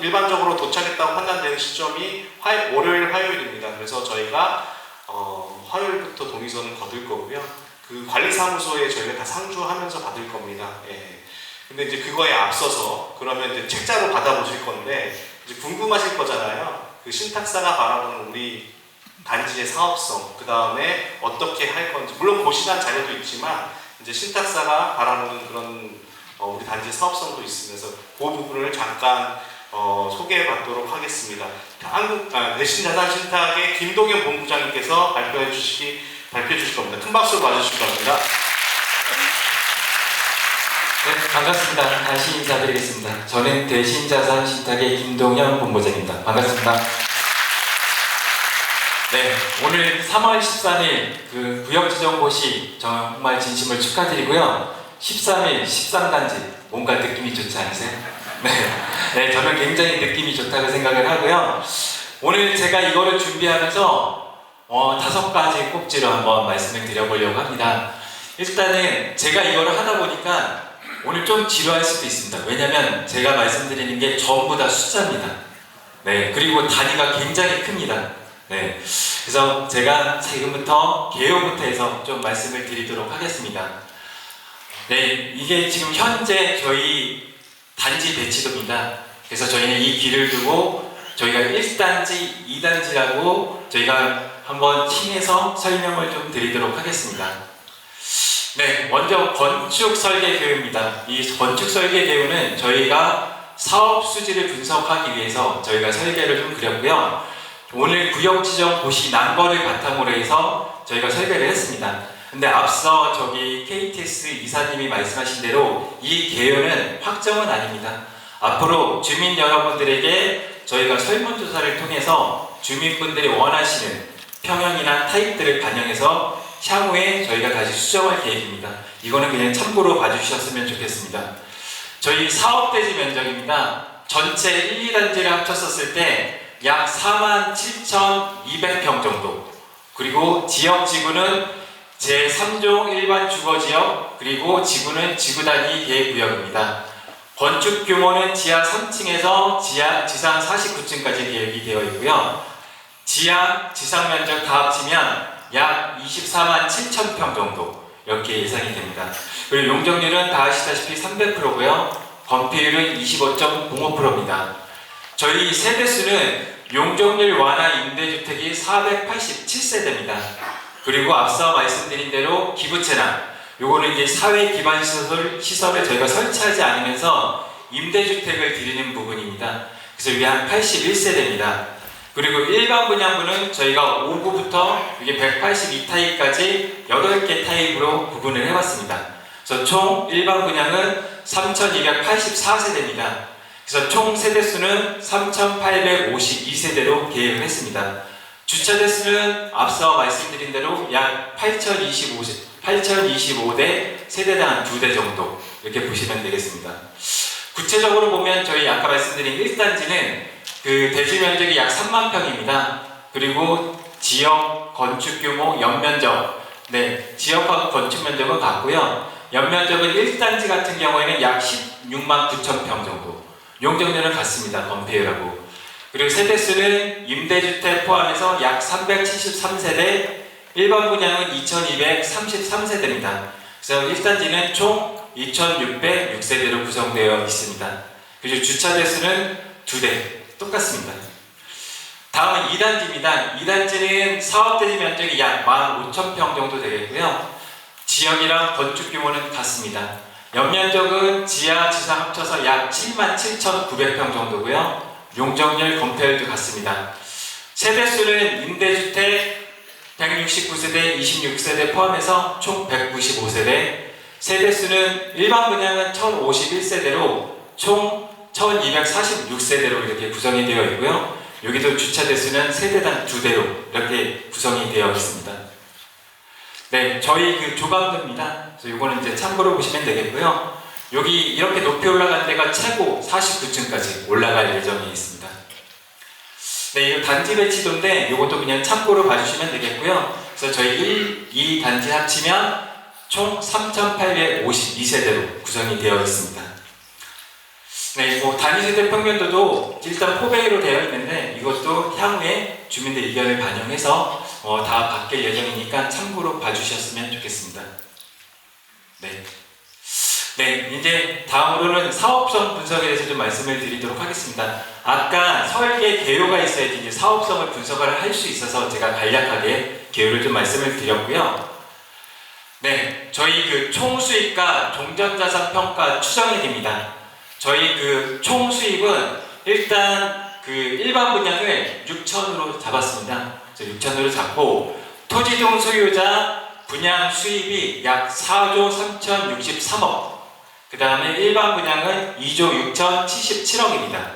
일반적으로 도착했다고 판단되는 시점이 월요일, 화요일입니다. 그래서 저희가 화요일부터 동의서는 거둘 거고요. 그 관리사무소에 저희가 다 상주하면서 받을 겁니다. 예. 근데 이제 그거에 앞서서 그러면 이제 책자로 받아보실 건데 이제 궁금하실 거잖아요. 그 신탁사가 바라보는 우리 단지의 사업성, 그 다음에 어떻게 할 건지 물론 고시난 자료도 있지만 이제 신탁사가 바라보는 그런 우리 단지의 사업성도 있으면서 그 부분을 잠깐 소개해 받도록 하겠습니다. 대신자산 신탁의 김동현 본부장님께서 발표해 주실 겁니다. 큰 박수로 맞으시기 바랍니다. 네, 반갑습니다. 다시 인사드리겠습니다. 저는 대신자산 신탁의 김동현 본부장입니다. 반갑습니다. 네, 오늘 3월 13일 그 구역지정고시 정말 진심을 축하드리고요. 13일, 13단지 뭔가 느낌이 좋지 않으세요? 네, 저는 굉장히 느낌이 좋다고 생각을 하고요. 오늘 제가 이거를 준비하면서 5가지 꼭지로 한번 말씀을 드려보려고 합니다. 일단은 제가 이거를 하다 보니까 오늘 좀 지루할 수도 있습니다. 왜냐면 제가 말씀드리는 게 전부 다 숫자입니다. 네, 그리고 단위가 굉장히 큽니다. 네, 그래서 제가 지금부터 개요부터 해서 좀 말씀을 드리도록 하겠습니다. 네, 이게 지금 현재 저희 단지 배치도입니다. 그래서 저희는 이 길을 두고 저희가 1단지, 2단지라고 저희가 한번 팀에서 설명을 좀 드리도록 하겠습니다. 네, 먼저 건축 설계 개요입니다. 이 건축 설계 개요는 저희가 사업 수지를 분석하기 위해서 저희가 설계를 좀 그렸고요. 오늘 구역 지정 고시 난 거를 바탕으로 해서 저희가 설계를 했습니다. 근데 앞서 저기 KTS 이사님이 말씀하신 대로 이 개요는 확정은 아닙니다. 앞으로 주민 여러분들에게 저희가 설문조사를 통해서 주민분들이 원하시는 평형이나 타입들을 반영해서 향후에 저희가 다시 수정할 계획입니다. 이거는 그냥 참고로 봐주셨으면 좋겠습니다. 저희 사업대지 면적입니다. 전체 1, 2단지를 합쳤었을 때 약 47,200평 정도, 그리고 지역지구는 제3종 일반 주거지역, 그리고 지구는 지구단위 계획구역입니다. 건축 규모는 지하 3층에서 지상 49층까지 계획이 되어 있고요. 지하, 지상 면적 다 합치면 약 24만 7천 평 정도 이렇게 예상이 됩니다. 그리고 용적률은 다 아시다시피 300%고요. 건폐율은 25.05%입니다. 저희 세대수는 용적률 완화 임대주택이 487세대입니다. 그리고 앞서 말씀드린 대로 기부채납, 요거는 이제 사회 기반 시설을 저희가 설치하지 않으면서 임대주택을 드리는 부분입니다. 그래서 이게 한 81세대입니다. 그리고 일반 분양분은 저희가 5구부터 이게 182타입까지 8개 타입으로 구분을 해봤습니다. 그래서 총 일반 분양은 3284세대입니다. 그래서 총 세대수는 3852세대로 계획을 했습니다. 주차 대수는 앞서 말씀드린 대로 약 8025대 세대당 2대 정도 이렇게 보시면 되겠습니다. 구체적으로 보면 저희 아까 말씀드린 1단지는 그 대지 면적이 약 3만 평입니다. 그리고 지역 건축 규모 연면적, 지역과 건축 면적은 같고요. 연면적은 1단지 같은 경우에는 약 16만 9천 평 정도. 용적률은 같습니다. 건폐율하고. 그리고 세대수는 임대주택 포함해서 약 373세대, 일반 분양은 2233세대입니다. 그래서 1단지는 총 2606세대로 구성되어 있습니다. 그리고 주차 대수는 2대, 똑같습니다. 다음은 2단지입니다. 2단지는 사업대지 면적이 약 15,000평 정도 되겠고요. 지역이랑 건축 규모는 같습니다. 연면적은 지하, 지상 합쳐서 약 77,900평 정도고요. 용적률 건폐율도 같습니다. 세대수는 임대주택 169세대, 26세대 포함해서 총 195세대, 세대수는 일반 분양은 1051세대로 총 1246세대로 이렇게 구성이 되어 있고요. 여기도 주차 대수는 세대당 2대로 이렇게 구성이 되어 있습니다. 네, 저희 그 조감도입니다. 그래서 이거는 이제 참고로 보시면 되겠고요. 여기 이렇게 높이 올라간 데가 최고 49층까지 올라갈 예정이 있습니다. 네, 이거 단지 배치도인데 이것도 그냥 참고로 봐주시면 되겠고요. 그래서 저희 1, 2 단지 합치면 총 3,852세대로 구성이 되어 있습니다. 네, 뭐 단위세대 평면도도 일단 포베이로 되어 있는데 이것도 향후에 주민들 의견을 반영해서 다 바뀔 예정이니까 참고로 봐주셨으면 좋겠습니다. 네, 이제 다음으로는 사업성 분석에 대해서 좀 말씀을 드리도록 하겠습니다. 아까 설계 개요가 있어야지 이제 사업성을 분석을 할 수 있어서 제가 간략하게 개요를 좀 말씀을 드렸고요. 네, 저희 그 총수익과 종전자산 평가 추정이 됩니다. 저희 그 총수입은 일단 그 일반 분양을 6천으로 잡았습니다. 6천으로 잡고 토지동 소유자 분양 수입이 약 4조 3,063억, 그 다음에 일반 분양은 2조 6,077억입니다.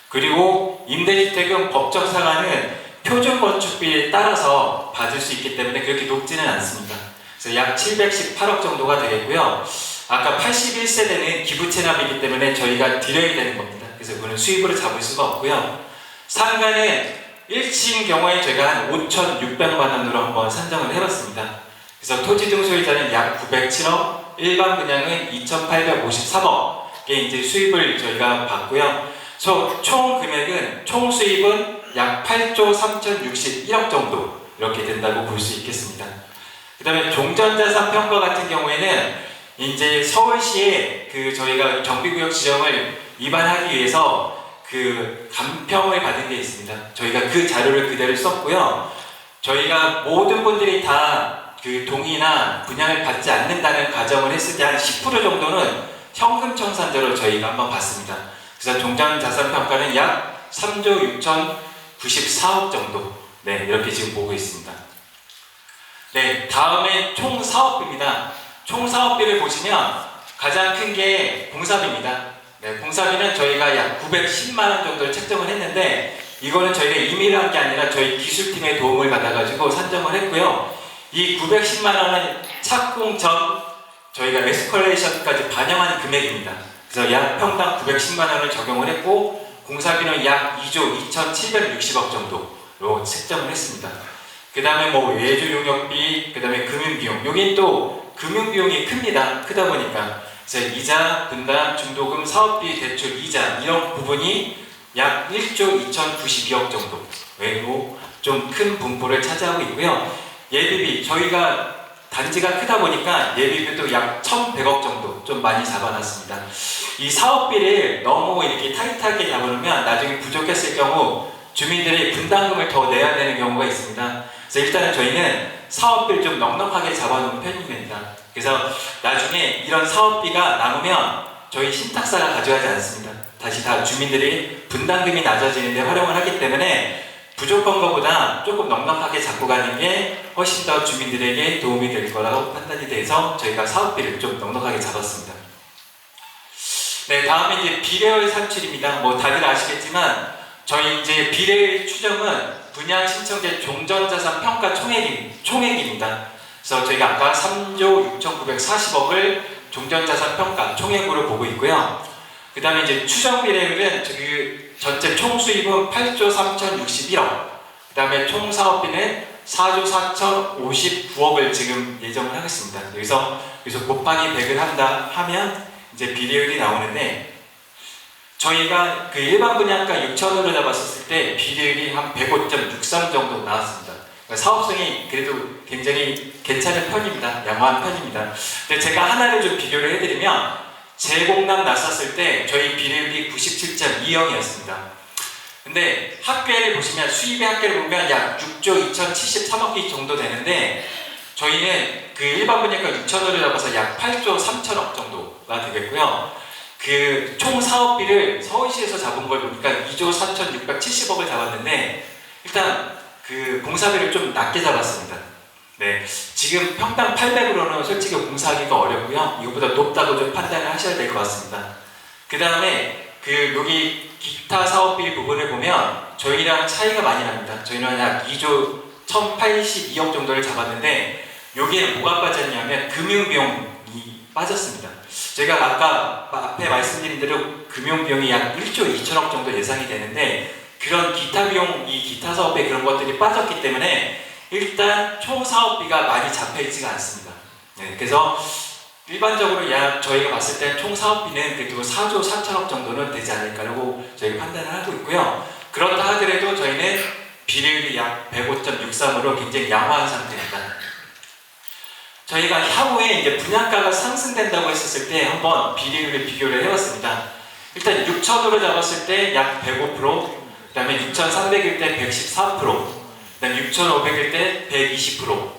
그리고 임대주택은 법적 상한은 표준 건축비에 따라서 받을 수 있기 때문에 그렇게 높지는 않습니다. 그래서 약 718억 정도가 되겠고요. 아까 81세대는 기부 체납이기 때문에 저희가 드려야 되는 겁니다. 그래서 그거는 수입으로 잡을 수가 없고요. 상가는 1층 경우에 저희가 한 5,600만 원으로 한번 산정을 해봤습니다. 그래서 토지등 소유자는 약 907억, 일반 분양은 2,853억의 이제 수입을 저희가 받고요. 총 금액은, 총 수입은 약 8조 3,061억 정도 이렇게 된다고 볼 수 있겠습니다. 그 다음에 종전자산 평가 같은 경우에는 이제 서울시에 그 저희가 정비구역 지정을 위반하기 위해서 그 감평을 받은 게 있습니다. 저희가 그 자료를 그대로 썼고요. 저희가 모든 분들이 다 그 동의나 분양을 받지 않는다는 가정을 했을 때 한 10% 정도는 현금 청산제로 저희가 한번 받습니다. 그래서 종전자산 평가는 약 3조 6,094억 정도, 네, 이렇게 지금 보고 있습니다. 네, 다음에 총 사업비입니다. 총 사업비를 보시면 가장 큰 게 공사비입니다. 네, 공사비는 저희가 약 910만 원 정도를 책정을 했는데 이거는 저희가 임의로 한 게 아니라 저희 기술팀의 도움을 받아가지고 산정을 했고요. 이 910만 원은 착공 전 저희가 에스컬레이션까지 반영한 금액입니다. 그래서 약 평당 910만 원을 적용을 했고 공사비는 약 2조 2,760억 정도로 책정을 했습니다. 그 다음에 뭐 외주 용역비, 그 다음에 금융비용, 여긴 또 금융비용이 크다 보니까 그래서 이자, 분담, 중도금, 사업비, 대출, 이자 이런 부분이 약 1조 2,092억 정도 외로 좀 큰 분포를 차지하고 있고요. 예비비, 저희가 단지가 크다 보니까 예비비도 약 1,100억 정도 좀 많이 잡아놨습니다. 이 사업비를 너무 이렇게 타이트하게 잡아놓으면 나중에 부족했을 경우 주민들이 분담금을 더 내야 되는 경우가 있습니다. 그래서 일단은 저희는 사업비를 좀 넉넉하게 잡아놓은 편입니다. 그래서 나중에 이런 사업비가 남으면 저희 신탁사가 가져가지 않습니다. 다시 다 주민들이 분담금이 낮아지는데 활용을 하기 때문에 부족한 것보다 조금 넉넉하게 잡고 가는 게 훨씬 더 주민들에게 도움이 될 거라고 판단이 돼서 저희가 사업비를 좀 넉넉하게 잡았습니다. 네, 다음에 이제 비례율 산출입니다. 뭐 다들 아시겠지만 저희 이제 비례율 추정은 분양 신청된 종전자산 평가 총액입니다. 그래서 저희가 아까 3조 6,940억을 종전자산 평가 총액으로 보고 있고요. 그 다음에 이제 추정 비례율은 저기 전체 총 수입은 8조 3,061억, 그 다음에 총 사업비는 4조 4,059억을 지금 예정을 하겠습니다. 여기서 곱하기 100을 한다 하면 이제 비례율이 나오는데, 저희가 그 일반 분양가 6천으로 잡았을 때 비례율이 한 105.63 정도 나왔습니다. 그러니까 사업성이 그래도 굉장히 괜찮은 편입니다. 양호한 편입니다. 근데 제가 하나를 좀 비교를 해드리면, 재공단 났었을 때 저희 비례율이 97.20이었습니다. 근데 합계를 보시면, 수입의 합계를 보면 약 6조 2,073억 정도 되는데, 저희는 그 일반 분양가 6천으로 잡아서 약 8조 3천억 정도가 되겠고요. 그 총 사업비를 서울시에서 잡은 걸 보니까 2조 4,670억을 잡았는데, 일단 그 공사비를 좀 낮게 잡았습니다. 네, 지금 평당 800으로는 솔직히 공사하기가 어렵고요. 이거보다 높다고 좀 판단을 하셔야 될 것 같습니다. 그 다음에 그 여기 기타 사업비 부분을 보면 저희랑 차이가 많이 납니다. 저희는 약 2조 1,082억 정도를 잡았는데, 여기에 뭐가 빠졌냐면 금융비용이 빠졌습니다. 제가 아까 앞에 말씀드린 대로 금융비용이 약 1조 2천억 정도 예상이 되는데, 그런 기타 비용, 이 기타 사업에 그런 것들이 빠졌기 때문에 일단 총 사업비가 많이 잡혀있지가 않습니다. 네, 그래서 일반적으로 약 저희가 봤을 때 총 사업비는 그래도 4조 4천억 정도는 되지 않을까라고 저희가 판단을 하고 있고요. 그렇다 하더라도 저희는 비례율이 약 105.63으로 굉장히 양호한 상태입니다. 저희가 향후에 이제 분양가가 상승된다고 했었을 때 한번 비례율을 비교를 해봤습니다. 일단 6천으로 잡았을 때 약 105%, 그 다음에 6,300일 때 114%, 그 다음에 6,500일 때 120%,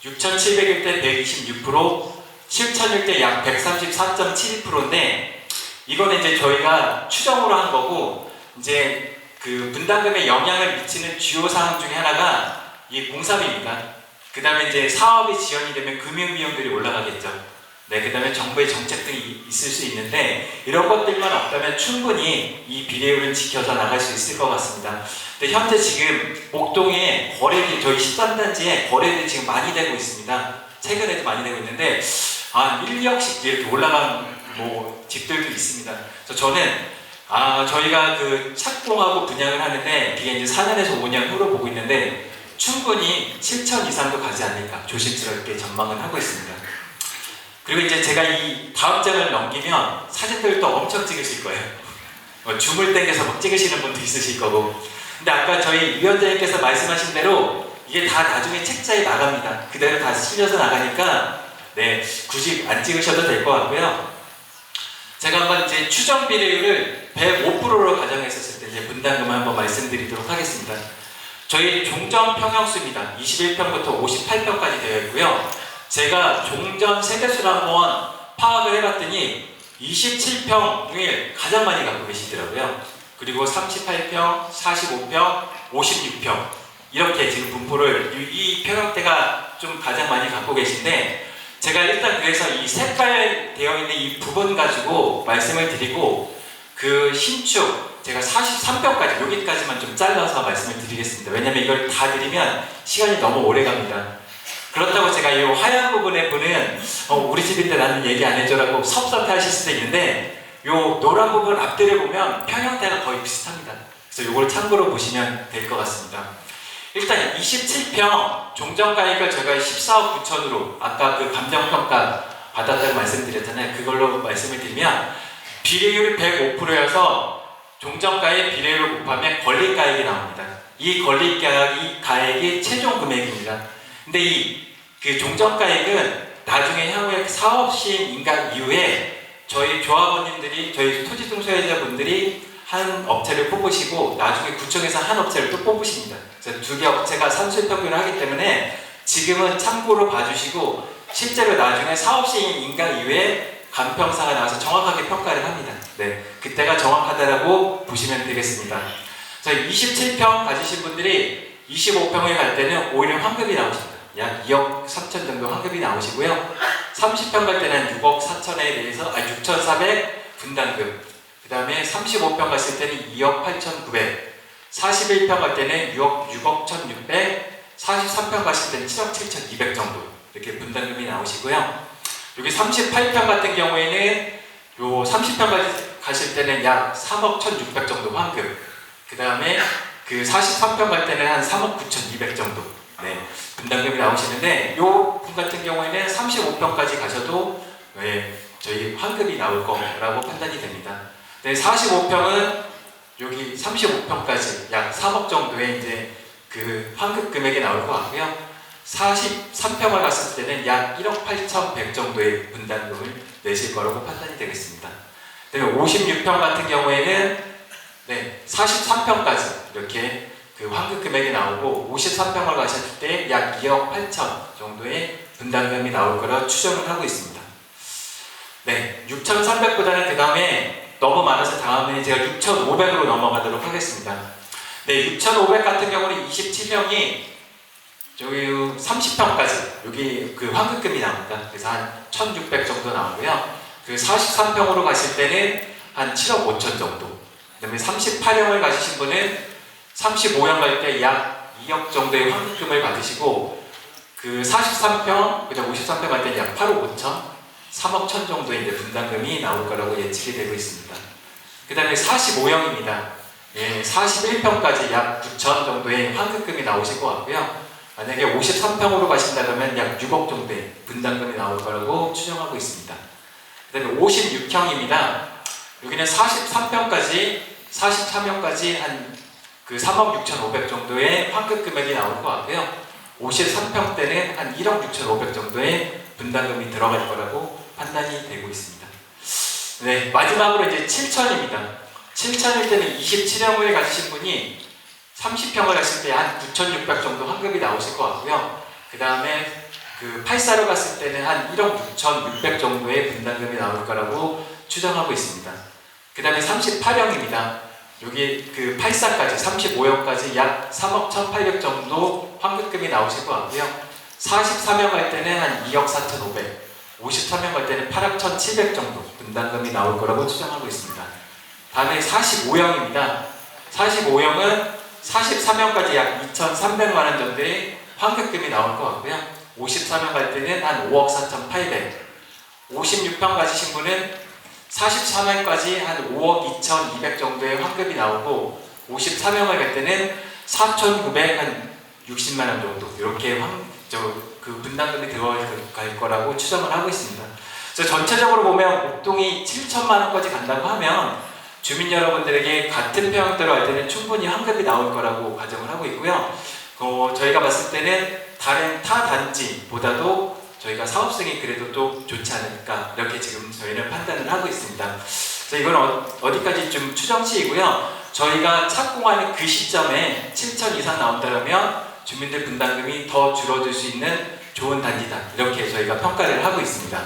6,700일 때 126%, 7,000일 때 약 134.72%인데, 이거는 이제 저희가 추정으로 한 거고, 이제 그 분담금에 영향을 미치는 주요 사항 중에 하나가 이 공사비입니다. 그 다음에 이제 사업이 지연이 되면 금융비용들이 올라가겠죠. 네, 그 다음에 정부의 정책 등이 있을 수 있는데, 이런 것들만 없다면 충분히 이 비례율은 지켜서 나갈 수 있을 것 같습니다. 근데 현재 지금 목동에 거래들이, 저희 13단지에 거래들이 지금 많이 되고 있습니다. 최근에도 많이 되고 있는데, 한 1, 2억씩 이렇게 올라간 집들도 있습니다. 그래서 저는 저희가 그 착공하고 분양을 하는데, 이게 이제 4년에서 5년 후로 보고 있는데, 충분히 7천 이상도 가지 않을까 조심스럽게 전망을 하고 있습니다. 그리고 이제 제가 이 다음 장을 넘기면 사진들을 또 엄청 찍으실 거예요. 줌을 땡겨서 막 찍으시는 분도 있으실 거고. 근데 아까 저희 위원장님께서 말씀하신 대로 이게 다 나중에 책자에 나갑니다. 그대로 다 실려서 나가니까 네, 굳이 안 찍으셔도 될 것 같고요. 제가 한번 이제 추정 비례율을 105%로 가정했었을 때 이제 분담금을 한번 말씀드리도록 하겠습니다. 저희 종전 평형수입니다. 21평부터 58평까지 되어 있고요. 제가 종전 세대수를 한번 파악을 해봤더니 27평을 가장 많이 갖고 계시더라고요. 그리고 38평, 45평, 56평 이렇게 지금 분포를 이 평형대가 좀 가장 많이 갖고 계신데, 제가 일단 그래서 이 색깔 되어 있는 이 부분 가지고 말씀을 드리고, 그 신축 제가 43평까지 여기까지만 좀 잘라서 말씀을 드리겠습니다. 왜냐면 이걸 다 드리면 시간이 너무 오래 갑니다. 그렇다고 제가 이 하얀 부분의 분은 우리 집인데 나는 얘기 안 해줘라고 섭섭해 하실 수도 있는데, 이 노란 부분 앞뒤를 보면 평형대가 거의 비슷합니다. 그래서 이걸 참고로 보시면 될 것 같습니다. 일단 27평 종전가액을 제가 14억 9천으로 아까 그 감정평가 받았다고 말씀드렸잖아요. 그걸로 말씀을 드리면 비례율 105%여서 종전가액 비례율을 곱하면 권리가액이 나옵니다. 이 권리가액이 최종 금액입니다. 근데 이 그 종전가액은 나중에 향후에 사업 시행 인가 이후에 저희 조합원님들이, 저희 토지등 소유자분들이 한 업체를 뽑으시고 나중에 구청에서 한 업체를 또 뽑으십니다. 그래서 두 개 업체가 산술평균을 하기 때문에 지금은 참고로 봐주시고, 실제로 나중에 사업 시행 인가 이후에 간평사가 나와서 정확하게 평가를 합니다. 네, 그때가 정확하다라고 보시면 되겠습니다. 자, 27평 가지신 분들이 25평에 갈 때는 오히려 환급이 나오십니다. 약 2억 3천 정도 환급이 나오시고요. 30평 갈 때는 6억 4천에 대해서 6,400 분담금. 그 다음에 35평 갔을 때는 2억 8,900. 41평 갈 때는 6억 1,600. 43평 갔을 때는 7억 7,200 정도 이렇게 분담금이 나오시고요. 여기 38평 같은 경우에는 요 30평 가실 때는 약 3억 1,600 정도 환급. 그 다음에 그 43평 갈 때는 한 3억 9,200 정도 네, 분담금이 나오시는데 요 분 같은 경우에는 35평까지 가셔도 네, 저희 환급이 나올 거라고 판단이 됩니다. 네, 45평은 여기 35평까지 약 3억 정도의 이제 그 환급 금액이 나올 것 같고요. 43평을 갔을 때는 약 1억 8,100 정도의 분담금을 내실 거라고 판단이 되겠습니다. 그다음에 56평 같은 경우에는 네, 43평까지 이렇게 그 환급 금액이 나오고 53평을 가셨을 때 약 2억 8천 정도의 분담금이 나올 거라 추정을 하고 있습니다. 네, 6,300보다는 그 다음에 너무 많아서 다음에 제가 6,500으로 넘어가도록 하겠습니다. 네, 6,500 같은 경우는 27평이 저기 30평까지 여기 그 환급금이 나옵니다. 그래서 한 1,600 정도 나오고요. 그 43평으로 가실 때는 한 7억 5천 정도. 그 다음에 38평을 가시신 분은 35평 갈 때 약 2억 정도의 환급금을 받으시고 그 43평, 그다음 53평 갈 때는 약 8억 5천, 3억 천 정도의 이제 분담금이 나올 거라고 예측이 되고 있습니다. 그 다음에 45평입니다. 예, 41평까지 약 9천 정도의 환급금이 나오실 것 같고요. 만약에 53평으로 가신다면 약 6억 정도의 분담금이 나올 거라고 추정하고 있습니다. 그 다음에 56평입니다. 여기는 43평까지, 44평까지 한 그 3억 6,500 정도의 환급 금액이 나올 것 같고요. 53평 때는 한 1억 6,500 정도의 분담금이 들어갈 거라고 판단이 되고 있습니다. 네, 마지막으로 이제 7천입니다. 7천일 때는 27평을 가지신 분이 30평을 갔을 때 한 9,600 정도 환급이 나오실 것 같고요. 그 다음에 그 84로 갔을 때는 한 1억 6,600 정도의 분담금이 나올 거라고 추정하고 있습니다. 그 다음에 38평입니다. 여기 그 84까지 35평까지 약 3억 1,800 정도 환급금이 나오실 것 같고요. 43평 갈 때는 한 2억 4,500, 53평 갈 때는 8억 1,700 정도 분담금이 나올 거라고 추정하고 있습니다. 다음에 45평입니다. 45평은 43평까지 약 2,300만 원 정도의 환급금이 나올 것 같고요. 54평 갈 때는 한 5억 4,800, 56평 가지신 분은 44평까지 한 5억 2,200 정도의 환급이 나오고 54평을 갈 때는 4,900 한 60만 원 정도 이렇게 그 분담금이 들어갈 거라고 추정을 하고 있습니다. 그래서 전체적으로 보면 목동이 7천만 원까지 간다고 하면 주민 여러분들에게 같은 평형 들어갈 때는 충분히 환급이 나올 거라고 가정을 하고 있고요. 저희가 봤을 때는 다른 타 단지보다도 저희가 사업성이 그래도 또 좋지 않을까 이렇게 지금 저희는 판단을 하고 있습니다. 그래서 이건 어디까지 좀 추정치이고요. 저희가 착공하는 그 시점에 7천 이상 나온다면 주민들 분담금이 더 줄어들 수 있는 좋은 단지다 이렇게 저희가 평가를 하고 있습니다.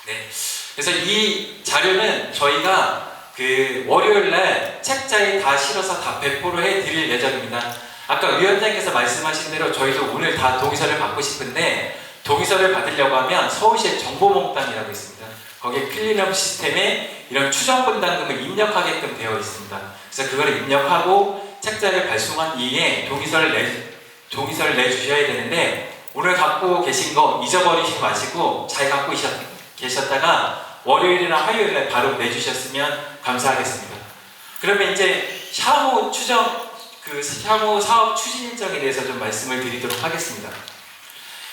네, 그래서 이 자료는 저희가 그 월요일날 책자에 다 실어서 다 배포를 해드릴 예정입니다. 아까 위원장께서 말씀하신 대로 저희도 오늘 다 동의서를 받고 싶은데 동의서를 받으려고 하면 서울시의 정보몽땅이라고 있습니다. 거기에 클린업 시스템에 이런 추정 분담금을 입력하게끔 되어 있습니다. 그래서 그걸 입력하고 책자를 발송한 이후에 동의서를 내주셔야 되는데 오늘 갖고 계신 거 잊어버리지 마시고 잘 갖고 계셨다가 월요일이나 화요일에 바로 내주셨으면 감사하겠습니다. 그러면 이제 향후 향후 사업 추진 일정에 대해서 좀 말씀을 드리도록 하겠습니다.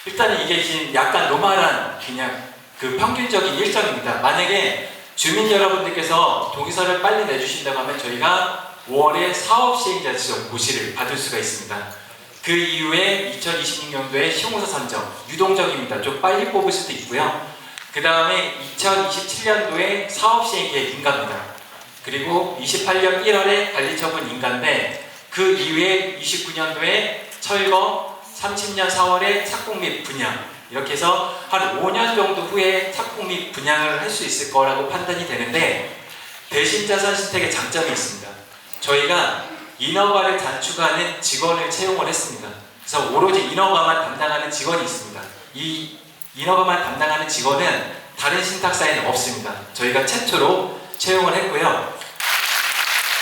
일단은 이게 지금 약간 노멀한 그냥 그 평균적인 일정입니다. 만약에 주민 여러분들께서 동의서를 빨리 내주신다고 하면 저희가 5월에 사업 시행자 지정 고시를 받을 수가 있습니다. 그 이후에 2026년도에 시공사 선정 유동적입니다. 좀 빨리 뽑을 수도 있고요. 그 다음에 2027년도에 사업 시행 계획 인가입니다. 그리고 28년 1월에 관리처분 인가인데 그 이후에 29년도에 철거, 30년 4월에 착공 및 분양, 이렇게 해서 한 5년 정도 후에 착공이 분양을 할 수 있을 거라고 판단이 되는데 대신자산 신탁의 장점이 있습니다. 저희가 인허가를 단축하는 직원을 채용을 했습니다. 그래서 오로지 인허가만 담당하는 직원이 있습니다. 이 인허가만 담당하는 직원은 다른 신탁사에는 없습니다. 저희가 최초로 채용을 했고요.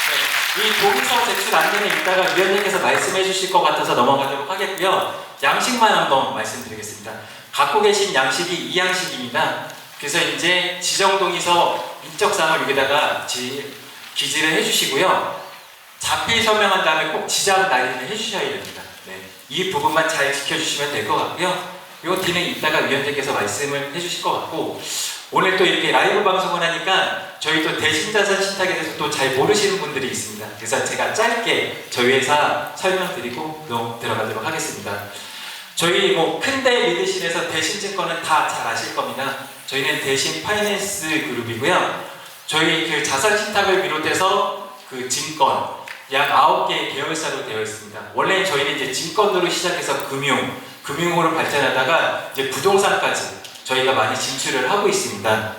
네, 이 동의서 제출 안내는 이따가 위원님께서 말씀해 주실 것 같아서 넘어가도록 하겠고요. 양식만 한번 말씀드리겠습니다. 갖고 계신 양식이 2양식입니다. 그래서 이제 지정동의서 인적사항을 여기다가 기재를 해주시고요. 자필 서명한 다음에 꼭 지장 날인을 해주셔야 됩니다. 네, 이 부분만 잘 지켜주시면 될 것 같고요. 이 뒤는 이따가 위원님께서 말씀을 해주실 것 같고, 오늘 또 이렇게 라이브 방송을 하니까 저희 또 대신자산 신탁에 대해서 또 잘 모르시는 분들이 있습니다. 그래서 제가 짧게 저희 회사 설명드리고 들어가도록 하겠습니다. 저희 뭐 큰데 믿으실에서 대신증권은 다 잘 아실 겁니다. 저희는 대신 파이낸스 그룹이고요. 저희 그 자산 신탁을 비롯해서 그 증권 약 9개의 계열사로 되어 있습니다. 원래 저희는 이제 증권으로 시작해서 금융으로 발전하다가 이제 부동산까지 저희가 많이 진출을 하고 있습니다.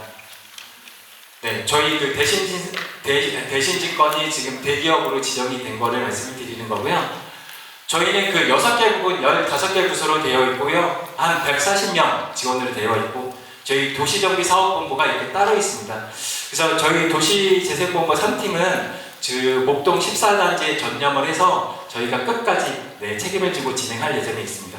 네, 저희 그 대신증권이 지금 대기업으로 지정이 된 거를 말씀을 드리는 거고요. 저희는 그 6개 부분 15개 부서로 되어 있고요. 한 140명 직원으로 되어 있고, 저희 도시정비사업본부가 이렇게 따로 있습니다. 그래서 저희 도시재생본부 3팀은 목동 14단지에 전념을 해서 저희가 끝까지 책임을 지고 진행할 예정에 있습니다.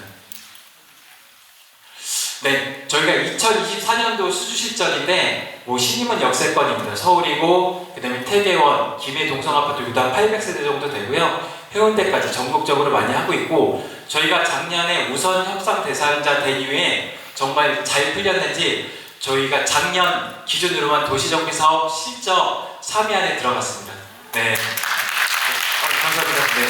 네, 저희가 2024년도 수주실전인데 신임은 역세권입니다. 서울이고, 그 다음에 태계원, 김해 동성아파트 유단 800세대 정도 되고요. 해운대까지 전국적으로 많이 하고 있고, 저희가 작년에 우선 협상 대상자 된 이후에 정말 잘 풀렸는지 저희가 작년 기준으로만 도시정비 사업 실적 3위 안에 들어갔습니다. 네. 감사합니다. 네.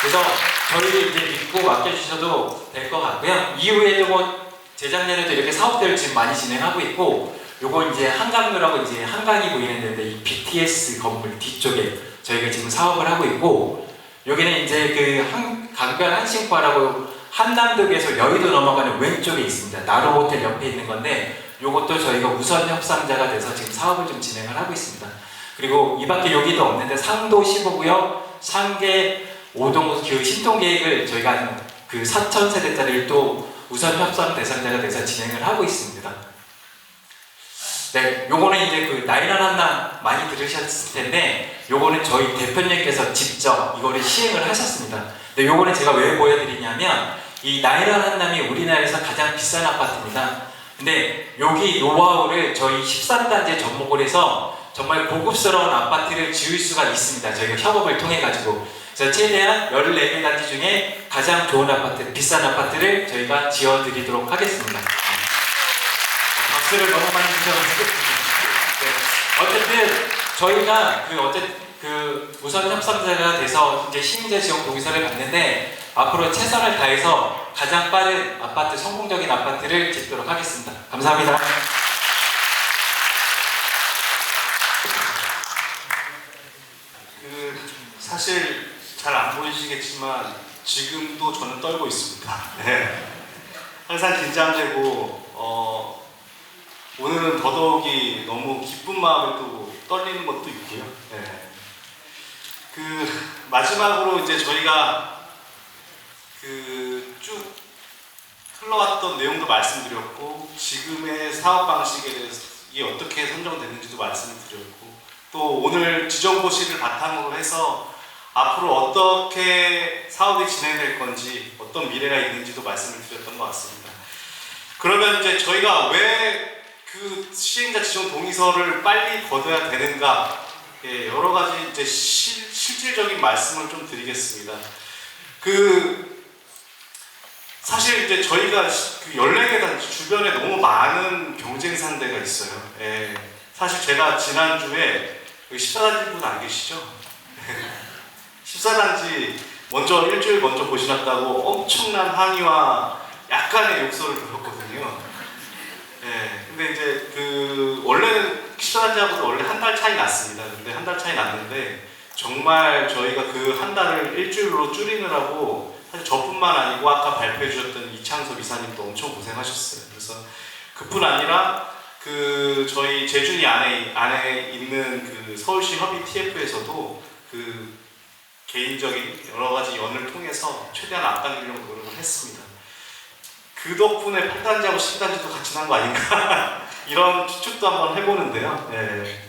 그래서 저희를 이제 믿고 맡겨주셔도 될 것 같고요. 이후에도 재작년에도 이렇게 사업들을 지금 많이 진행하고 있고, 요거 이제 한강로라고 이제 한강이 보이는 데인데 이 BTS 건물 뒤쪽에 저희가 지금 사업을 하고 있고, 여기는 이제 그 강변 한신과라고 한남동에서 여의도 넘어가는 왼쪽에 있습니다. 나로호텔 옆에 있는 건데, 요것도 저희가 우선 협상자가 돼서 지금 사업을 좀 진행을 하고 있습니다. 그리고 이 밖에 여기도 없는데 상도 15구역, 상계 5동 그 신통계획을 저희가 그 4,000세대짜리를 또 우선 협상 대상자가 돼서 진행을 하고 있습니다. 네, 요거는 이제 그 나이란 한남 많이 들으셨을 텐데, 요거는 저희 대표님께서 직접 이거를 시행을 하셨습니다. 근데 요거는 제가 왜 보여드리냐면, 이 나이란 한남이 우리나라에서 가장 비싼 아파트입니다. 근데 여기 노하우를 저희 13단지에 접목을 해서 정말 고급스러운 아파트를 지을 수가 있습니다. 저희가 협업을 통해 가지고, 그래서 최대한 14개 단지 중에 가장 좋은 아파트, 비싼 아파트를 저희가 지어드리도록 하겠습니다. 박수를 너무 많이 주셔가지고. 네. 어쨌든 저희가 우선 협상자가 돼서 이제 시민재 지원 동의서를 받는데, 앞으로 최선을 다해서 가장 빠른 아파트, 성공적인 아파트를 짓도록 하겠습니다. 감사합니다. 사실 잘 안 보이시겠지만 지금도 저는 떨고 있습니다. 네. 항상 긴장되고 오늘은 더더욱이 너무 기쁜 마음에 또 떨리는 것도 있고요. 네. 마지막으로 이제 저희가 쭉 흘러왔던 내용도 말씀드렸고, 지금의 사업 방식에 대해서 이게 어떻게 선정됐는지도 말씀을 드렸고, 또 오늘 지정고시를 바탕으로 해서 앞으로 어떻게 사업이 진행될 건지, 어떤 미래가 있는지도 말씀을 드렸던 것 같습니다. 그러면 이제 저희가 왜 그 시행자 지정 동의서를 빨리 거둬야 되는가, 여러 가지 이제 실질적인 말씀을 좀 드리겠습니다. 사실 이제 저희가 14개 단지 주변에 너무 많은 경쟁 상대가 있어요. 사실 제가 지난주에 14단지 분 안 계시죠? 14단지 일주일 먼저 고시났다고 엄청난 항의와 약간의 욕설을 들었거든요. 근데 이제 원래는 14단지하고도 원래 한 달 차이 났습니다. 근데 한 달 차이 났는데, 정말 저희가 한 달을 일주일로 줄이느라고 사실 저뿐만 아니고 아까 발표해 주셨던 이창섭 이사님도 엄청 고생하셨어요. 그래서 그뿐 아니라 그 저희 재준이 안에 있는 그 서울시 협의 TF에서도 그 개인적인 여러 가지 연을 통해서 최대한 앞당기려고 노력을 했습니다. 그 덕분에 8단지하고 10단지도 같이 난 거 아닌가 이런 추측도 한번 해보는데요. 네.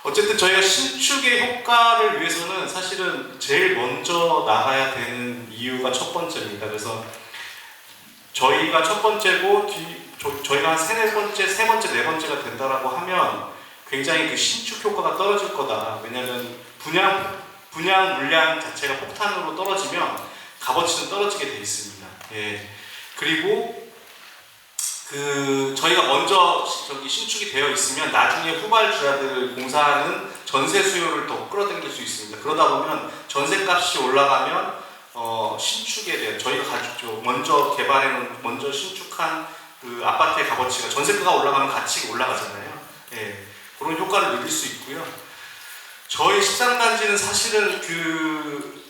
어쨌든 저희가 신축의 효과를 위해서는 사실은 제일 먼저 나가야 되는 이유가 첫 번째입니다. 그래서 저희가 첫 번째고 저희가 한 세 번째, 네 번째가 된다라고 하면 굉장히 그 신축 효과가 떨어질 거다. 왜냐하면 분양 물량 자체가 폭탄으로 떨어지면 값어치는 떨어지게 돼 있습니다. 예. 그리고 저희가 먼저 신축이 되어 있으면 나중에 후발주자들 공사하는 전세 수요를 더 끌어당길 수 있습니다. 그러다 보면 전세값이 올라가면 신축에 대한 저희가 먼저 개발해놓은 먼저 신축한 그 아파트의 값어치가 전세가가 올라가면 가치가 올라가잖아요. 예. 그런 효과를 누릴 수 있고요. 저희 13단지는 사실은 그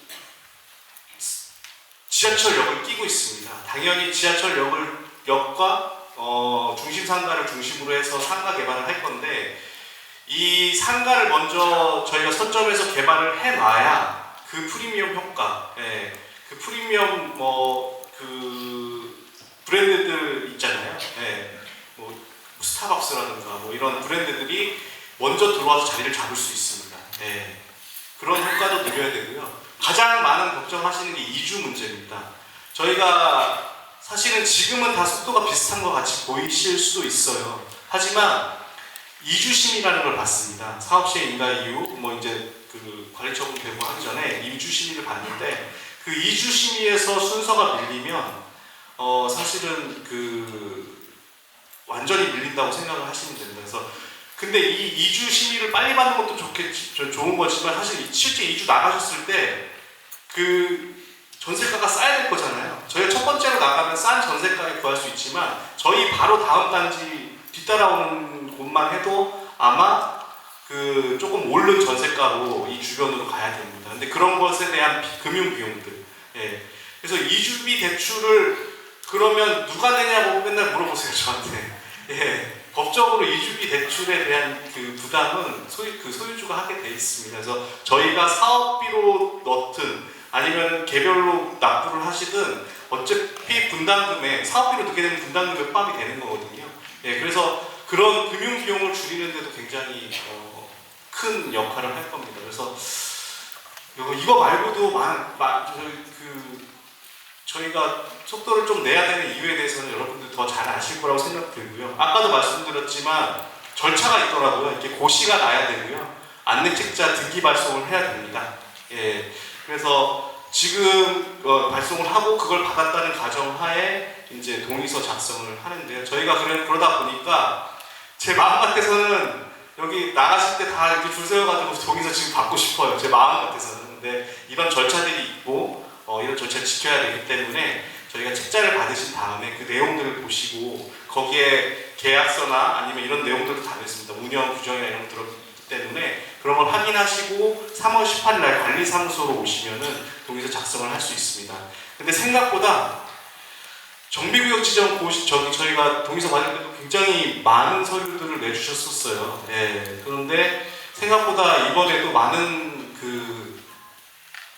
지하철역을 끼고 있습니다. 당연히 지하철역과 중심 상가를 중심으로 해서 상가 개발을 할 건데 이 상가를 먼저 저희가 선점해서 개발을 해놔야 그 프리미엄 효과, 그 프리미엄 그 브랜드들 있잖아요. 뭐 스타벅스라든가 뭐 이런 브랜드들이 먼저 들어와서 자리를 잡을 수 있습니다. 그런 효과도 누려야 되고요. 가장 많은 걱정하시는 게 이주 문제입니다. 저희가 사실은 지금은 다 속도가 비슷한 것 같이 보이실 수도 있어요. 하지만 이주심의라는 걸 받습니다. 사업시행 인가 이후 뭐 이제 그 관리처분 되고 하기 전에 이주심의를 받는데 그 이주심의에서 순서가 밀리면 사실은 그 완전히 밀린다고 생각을 하시면 됩니다. 그래서 근데 이 이주 심의를 빨리 받는 것도 좋은 거지만 사실 실제 이주 나가셨을 때 그 전세가가 싸야 될 거잖아요. 저희가 첫 번째로 나가면 싼 전세가에 구할 수 있지만 저희 바로 다음 단지 뒤따라오는 곳만 해도 아마 그 조금 오른 전세가로 이 주변으로 가야 됩니다. 근데 그런 것에 대한 금융 비용들. 그래서 이주비 대출을 그러면 누가 내냐고 맨날 물어보세요 저한테. 법적으로 이주비 대출에 대한 그 부담은 소유주가 하게 돼 있습니다. 그래서 저희가 사업비로 넣든 아니면 개별로 납부를 하시든 어차피 분담금에 사업비로 넣게 되면 분담금에 포함이 되는 거거든요. 그래서 그런 금융 비용을 줄이는 데도 굉장히 큰 역할을 할 겁니다. 그래서 이거 말고도 저희가 속도를 좀 내야 되는 이유에 대해서는 여러분들 더 잘 아실 거라고 생각 들고요. 아까도 말씀드렸지만 절차가 있더라고요. 이렇게 고시가 나야 되고요. 안내책자 등기 발송을 해야 됩니다. 그래서 지금 발송을 하고 그걸 받았다는 가정하에 이제 동의서 작성을 하는데요. 저희가 그러다 보니까 제 마음 같아서는 여기 나가실 때 다 이렇게 줄 세워가지고 동의서 지금 받고 싶어요. 제 마음 같아서는. 근데 이런 절차들이 있고 이런 절차를 지켜야 되기 때문에 저희가 책자를 받으신 다음에 그 내용들을 보시고 거기에 계약서나 아니면 이런 내용들도 다 있습니다. 운영 규정이나 이런 거 들어있기 때문에 그런 걸 확인하시고 3월 18일 날 관리사무소로 오시면은 동의서 작성을 할 수 있습니다. 근데 생각보다 정비구역 지정 저희가 동의서 받을 때도 굉장히 많은 서류들을 내주셨었어요. 그런데 생각보다 이번에도 많은 그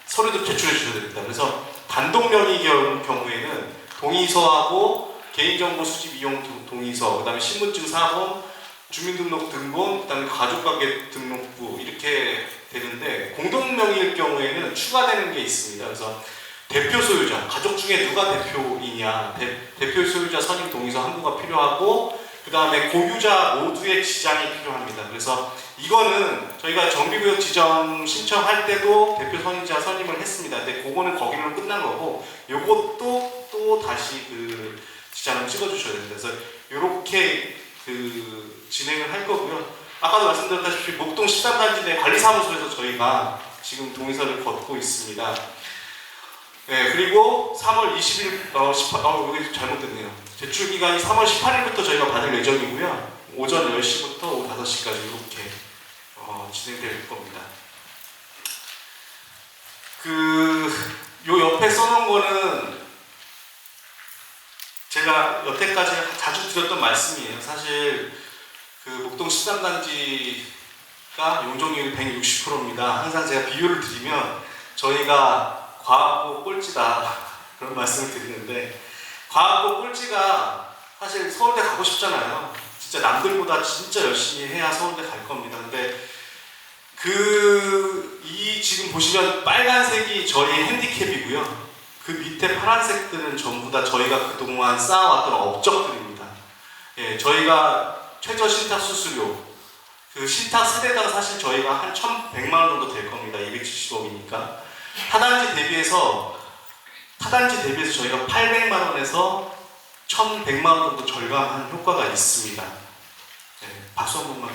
서류들 제출해 주셔야 됩니다. 그래서 단독 명의 경우에는 동의서하고 개인정보 수집 이용 동의서, 그 다음에 신분증 사본, 주민등록 등본, 그 다음에 가족관계 등록부 이렇게 되는데 공동 명의일 경우에는 추가되는 게 있습니다. 그래서 대표 소유자, 가족 중에 누가 대표이냐, 대표 소유자 선임 동의서 한 부가 필요하고 그 다음에 고유자 모두의 지장이 필요합니다. 그래서 이거는 저희가 정비구역 지정 신청할 때도 대표 선임자 선임을 했습니다. 근데 그거는 거기로 끝난 거고 요것도 또 다시 그 지장을 찍어주셔야 됩니다. 그래서 이렇게 그 진행을 할 거고요. 아까도 말씀드렸다시피 목동 13단지 내 관리사무소에서 저희가 지금 동의서를 걷고 있습니다. 그리고 3월 20일, 여기 잘못됐네요. 제출 기간이 3월 18일부터 저희가 받을 예정이고요. 오전 10시부터 오후 5시까지 이렇게 진행될 겁니다. 요 옆에 써놓은 거는 제가 여태까지 자주 드렸던 말씀이에요. 사실 그 목동 13단지가 용적률이 160%입니다. 항상 제가 비유를 드리면 저희가 과학고 꼴찌다 그런 말씀을 드리는데, 과학고 꼴찌가 사실 서울대 가고 싶잖아요. 진짜 남들보다 진짜 열심히 해야 서울대 갈 겁니다. 근데 이 지금 보시면 빨간색이 저희 핸디캡이고요. 그 밑에 파란색들은 전부 다 저희가 그동안 쌓아왔던 업적들입니다. 예, 저희가 최저 신탁 수수료, 그 신탁 세대당 사실 저희가 한 1,100만 원 정도 될 겁니다. 270억이니까. 타단지 대비해서 저희가 800만 원에서 1,100만 원 정도 절감한 효과가 있습니다. 예, 박수 한 번만.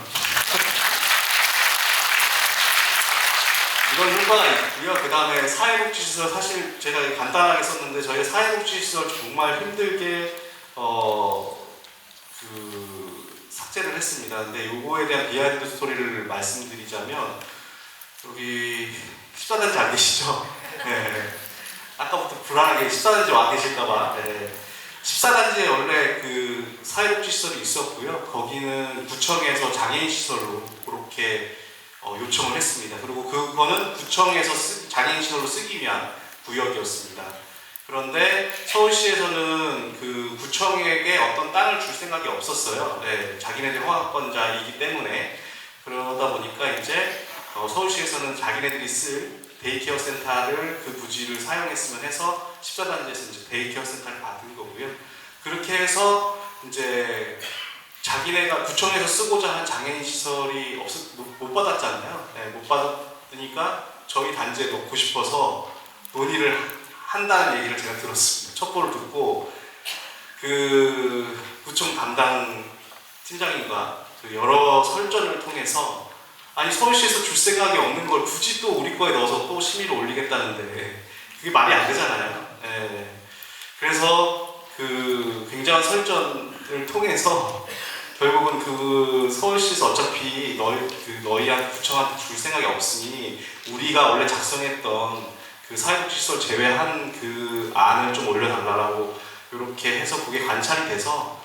이런 효과가 있고요. 그 다음에 사회복지시설, 사실 제가 간단하게 썼는데 저희 사회복지시설 정말 힘들게 삭제를 했습니다. 근데 요거에 대한 비하인드 스토리를 말씀드리자면, 여기 14단지 안 계시죠? 네. 아까부터 불안하게 14단지 와 계실까봐. 네. 14단지에 원래 그 사회복지시설이 있었고요. 거기는 구청에서 장애인시설로 그렇게 요청을 했습니다. 그리고 그거는 구청에서 장애인시설로 쓰기 위한 구역이었습니다. 그런데 서울시에서는 그 구청에게 어떤 땅을 줄 생각이 없었어요. 네, 자기네들 허가권자이기 때문에. 그러다 보니까 이제 서울시에서는 자기네들이 쓸 데이케어 센터를 그 부지를 사용했으면 해서 14단지에서 이제 데이케어 센터를 받은 거고요. 그렇게 해서 이제 자기네가 구청에서 쓰고자 한 장애인 시설이 못 받았잖아요. 네, 못 받았으니까 저희 단지에 넣고 싶어서 논의를 한다는 얘기를 제가 들었습니다. 첩보를 듣고 그 구청 담당 팀장님과 그 여러 설전을 통해서, 아니 서울시에서 줄 생각이 없는 걸 굳이 또 우리 거에 넣어서 또 심의를 올리겠다는데 그게 말이 안 되잖아요. 네. 그래서 그 굉장한 설전을 통해서 결국은 그 서울시에서 어차피 너희한테 구청한테 줄 생각이 없으니 우리가 원래 작성했던 그 사회복지시설 제외한 그 안을 좀 올려달라고 이렇게 해서 그게 관찰이 돼서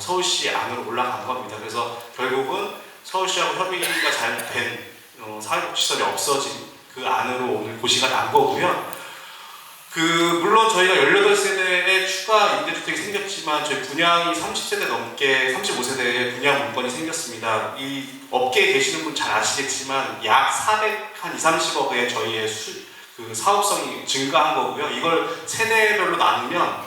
서울시 안으로 올라간 겁니다. 그래서 결국은 서울시하고 협의가 잘 된 사회복지시설이 없어진 그 안으로 오늘 고시가 난 거고요. 물론 저희가 18세대의 추가 임대주택이 생겼지만 저희 분양이 30세대 넘게 35세대의 분양 물건이 생겼습니다. 이 업계에 계시는 분 잘 아시겠지만 약 430억의 저희의 그 사업성이 증가한 거고요. 이걸 세대별로 나누면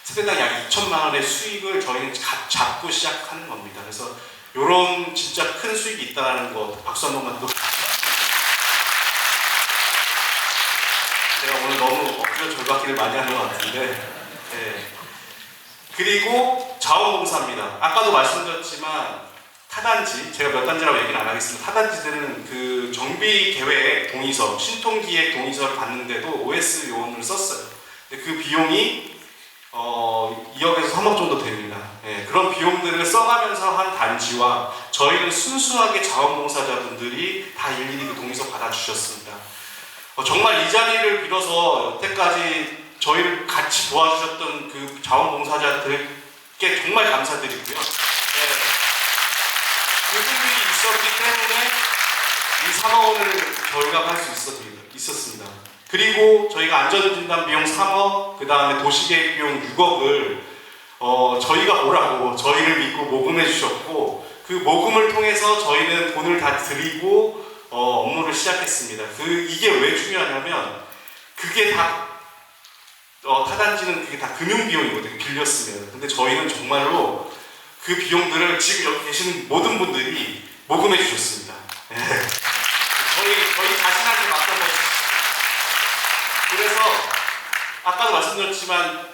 세대당 약 2천만 원의 수익을 저희는 잡고 시작하는 겁니다. 그래서 이런 진짜 큰 수익이 있다는 거 박수 한 번만 또. 제가 오늘 너무 엎드려 절받기를 많이 한 것 같은데. 네. 그리고 자원봉사입니다. 아까도 말씀드렸지만 타단지, 제가 몇 단지라고 얘기는 안 하겠습니다. 타단지들은 그 정비계획 동의서, 신통기획 동의서를 받는데도 OS 요원을 썼어요. 근데 그 비용이 2억에서 3억 정도 됩니다. 네, 그런 비용들을 써가면서 한 단지와 저희는 순수하게 자원봉사자분들이 다 일일이 그 동의서 받아주셨습니다. 정말 이 자리를 빌어서 여태까지 저희를 같이 도와주셨던 그 자원봉사자들께 정말 감사드리고요. 네, 그분들이 있었기 때문에 이 3억 원을 절감할 수 있었습니다. 그리고 저희가 안전진단 비용 3억, 그 다음에 도시계획 비용 6억을 저희가 오라고 저희를 믿고 모금해 주셨고, 그 모금을 통해서 저희는 돈을 다 드리고 업무를 시작했습니다. 이게 왜 중요하냐면 그게 다 타단지는 그게 다 금융비용이거든요. 빌렸으면. 근데 저희는 정말로 그 비용들을 지금 여기 계시는 모든 분들이 모금해 주셨습니다. 네. 저희 자신한테 맡겨서. 그래서 아까도 말씀드렸지만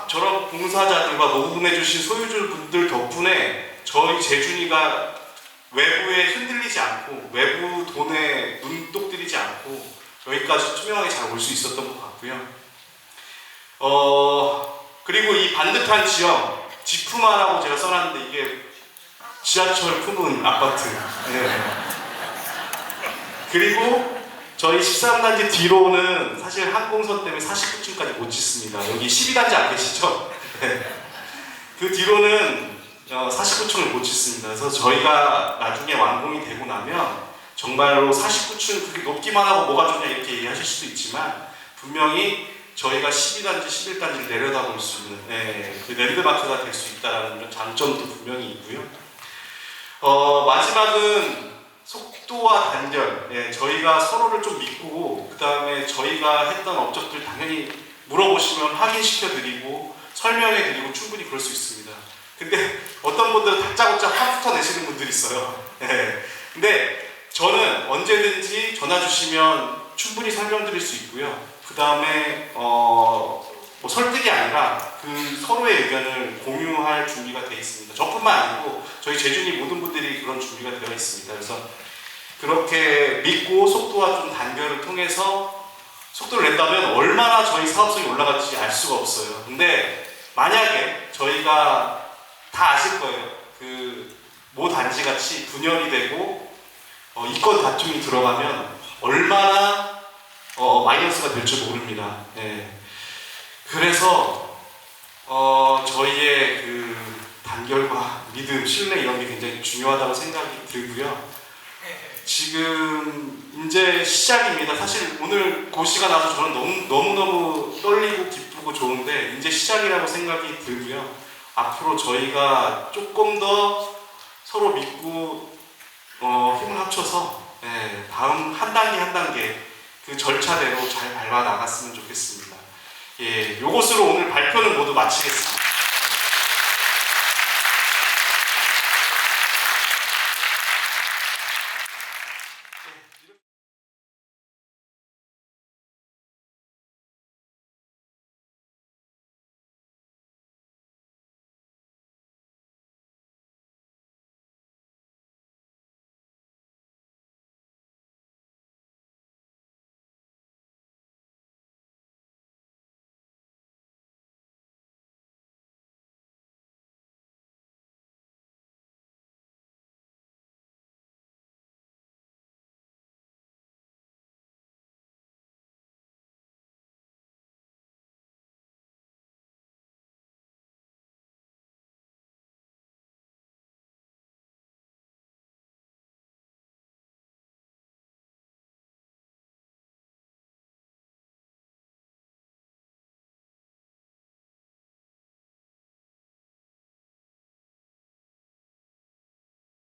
저런 봉사자들과 모금해 주신 소유주분들 덕분에 저희 재준이가 외부에 흔들리지 않고 외부 돈에 눈독 들이지 않고 여기까지 투명하게 잘 올 수 있었던 것 같고요. 그리고 이 반듯한 지형, 지푸마라고 제가 써놨는데 이게 지하철 품은 아파트. 네. 그리고 저희 13단지 뒤로는 사실 항공선 때문에 49층까지 못 짓습니다. 여기 12단지 안 계시죠? 네. 그 뒤로는 49층을 못 짓습니다. 그래서 저희가 나중에 완공이 되고 나면 정말로 49층 그렇게 높기만 하고 뭐가 좋냐 이렇게 얘기하실 수도 있지만 분명히 저희가 12단지, 11단지를 내려다볼 수 있는 그 랜드마크가 될 수 있다는 그런 장점도 분명히 있고요. 마지막은 속도와 단결. 저희가 서로를 좀 믿고 그 다음에 저희가 했던 업적들 당연히 물어보시면 확인시켜드리고 설명해드리고 충분히 그럴 수 있습니다. 근데 어떤 분들은 다짜고짜 화부터 내시는 분들이 있어요. 근데 저는 언제든지 전화 주시면 충분히 설명드릴 수 있고요. 그 다음에 뭐 설득이 아니라 그 서로의 의견을 공유할 준비가 되어 있습니다. 저뿐만 아니고 저희 제주니 모든 분들이 그런 준비가 되어 있습니다. 그래서 그렇게 믿고 속도와 좀 단결을 통해서 속도를 낸다면 얼마나 저희 사업성이 올라갈지 알 수가 없어요. 근데 만약에 저희가 다 아실 거예요. 그 모 단지 같이 분열이 되고 이권 다툼이 들어가면 얼마나 마이너스가 될 줄 모릅니다. 그래서 저희의 그 단결과 믿음, 신뢰 이런 게 굉장히 중요하다고 생각이 들고요. 지금 이제 시작입니다. 사실 오늘 고시가 나서 저는 너무너무 떨리고 기쁘고 좋은데 이제 시작이라고 생각이 들고요. 앞으로 저희가 조금 더 서로 믿고 힘을 합쳐서 다음 한 단계 한 단계 그 절차대로 잘 밟아 나갔으면 좋겠습니다. 요것으로 오늘 발표는 모두 마치겠습니다.